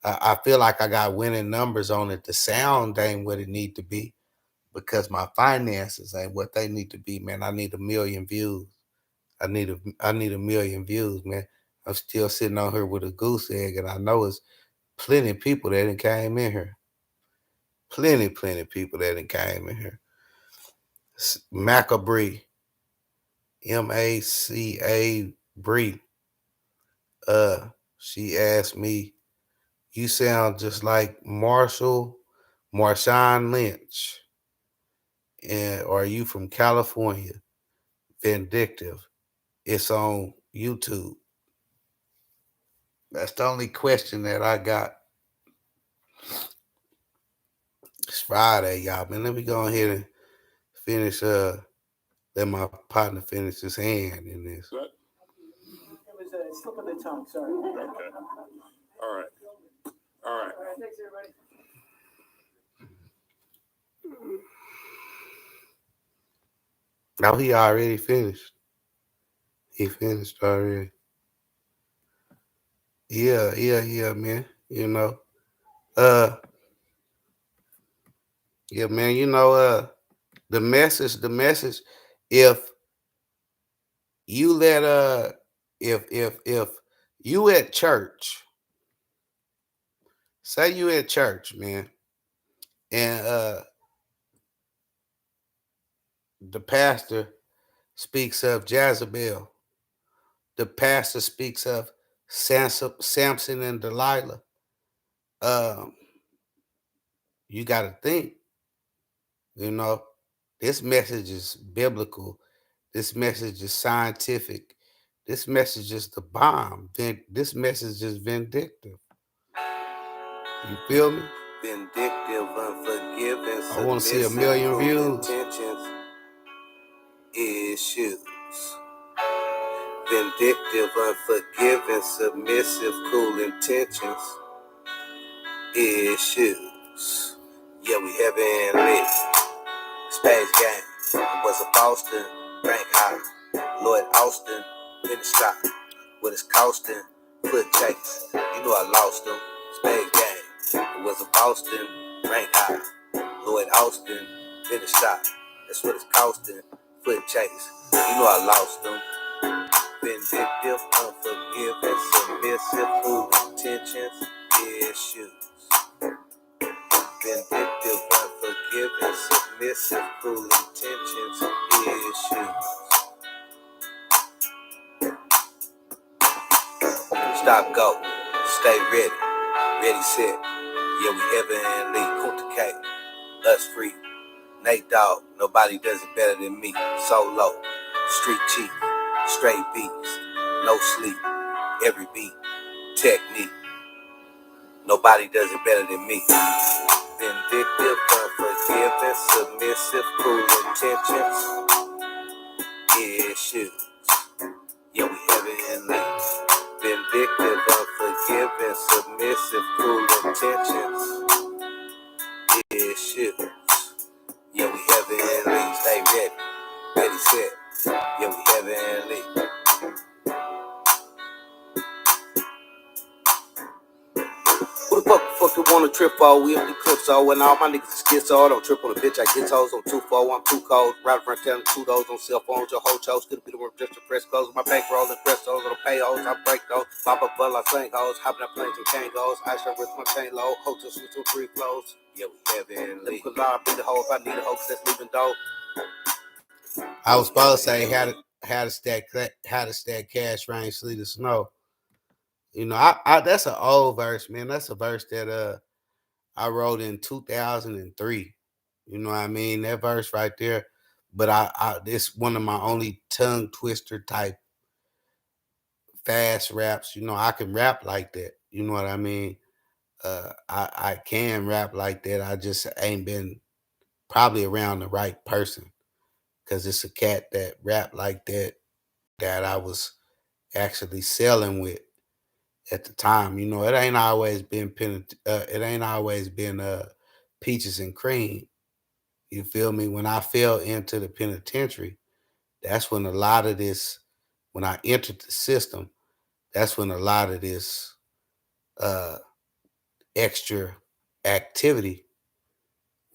I feel like I got winning numbers on it. The sound ain't what it need to be because my finances ain't what they need to be, man. I need 1 million views. I need a million views, man. I'm still sitting on here with a goose egg, and I know it's plenty of people that done came in here. Plenty people that done came in here. Macabre, Maca Bree. She asked me, "You sound just like Marshawn Lynch, and are you from California?" Vindictive. It's on YouTube. That's the only question that I got. It's Friday, y'all, man. Let me go ahead and finish. Let my partner finish his hand in this.
It was a slip of the tongue, sorry.
Okay. All right. All right.
Thanks, everybody.
No, he already finished. He finished already. Yeah, man. You know. Yeah, man, you know, the message If you let if you at church, say you at church, man, and the pastor speaks of Jezebel, the pastor speaks of Samson and Delilah, you got to think, this message is biblical. This message is scientific. This message is the bomb. This message is vindictive. You feel me?
Vindictive, unforgiving,
I want to see a million views.
intentions, issues. Vindictive, unforgiving, submissive, cruel intentions, issues. Yeah, we haven't lit. Space game. It was a Boston, Frank High, Lloyd Austin, finish stop. What it's costing, foot chase. You know I lost them. Space game. It was a Boston, Frank High, Lloyd Austin, finish stop. That's what it's costing, foot chase. You know I lost them. Vindictive, unforgiving, submissive, cruel intentions, issues. Vindictive, unforgiving, submissive, cruel intentions, issues. Stop, go, stay ready, ready, set. Yeah, we heavenly, Kunta K, us free. Nate Dogg, nobody does it better than me. Solo, street chief, straight beats, no sleep, every beat, technique. Nobody does it better than me. Vindictive, unforgiving, submissive, cruel intentions, issues. Yeah, we heavenly. Vindictive, unforgiving, submissive, cruel intentions, issues. Yeah, we heavenly. Stay ready, ready, set. Yeah, we heavenly. Who the fuck you wanna trip for? We on the clips, so when all my niggas is schizo, I don't trip on a bitch. I get hoes on 2-4, I'm too cold. Right around telling kudos on cell phones, your whole chose. Could be the work just to press close. My bankroll and press those on the pay hoes. I break those. Pop up, I sing hoes. Hopping up planes and Kangos. I shall with my chain low. Hotel switch on 3 flows. Yeah, we heavenly. Cause I be the hoe if I need a hoe, cause that's leaving dope.
I was supposed to say how to stack cash, rain, sleet, or snow. I that's an old verse, man. That's a verse that I wrote in 2003. You know what I mean? That verse right there. But I it's one of my only tongue twister type fast raps. I can rap like that. You know what I mean? I can rap like that. I just ain't been probably around the right person, because it's a cat that rap like that I was actually selling with at the time. It ain't always been peaches and cream. You feel me? When I fell into the penitentiary, that's when a lot of this, when I entered the system, that's when a lot of this extra activity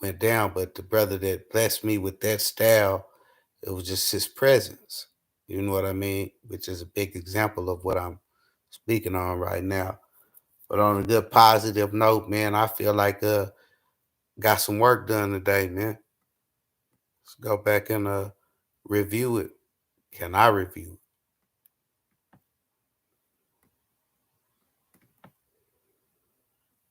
went down. But the brother that blessed me with that style, it was just his presence. You know what I mean? Which is a big example of what I'm speaking on right now. But on a good positive note, man, I feel like got some work done today, man. Let's go back and review it. Can I review?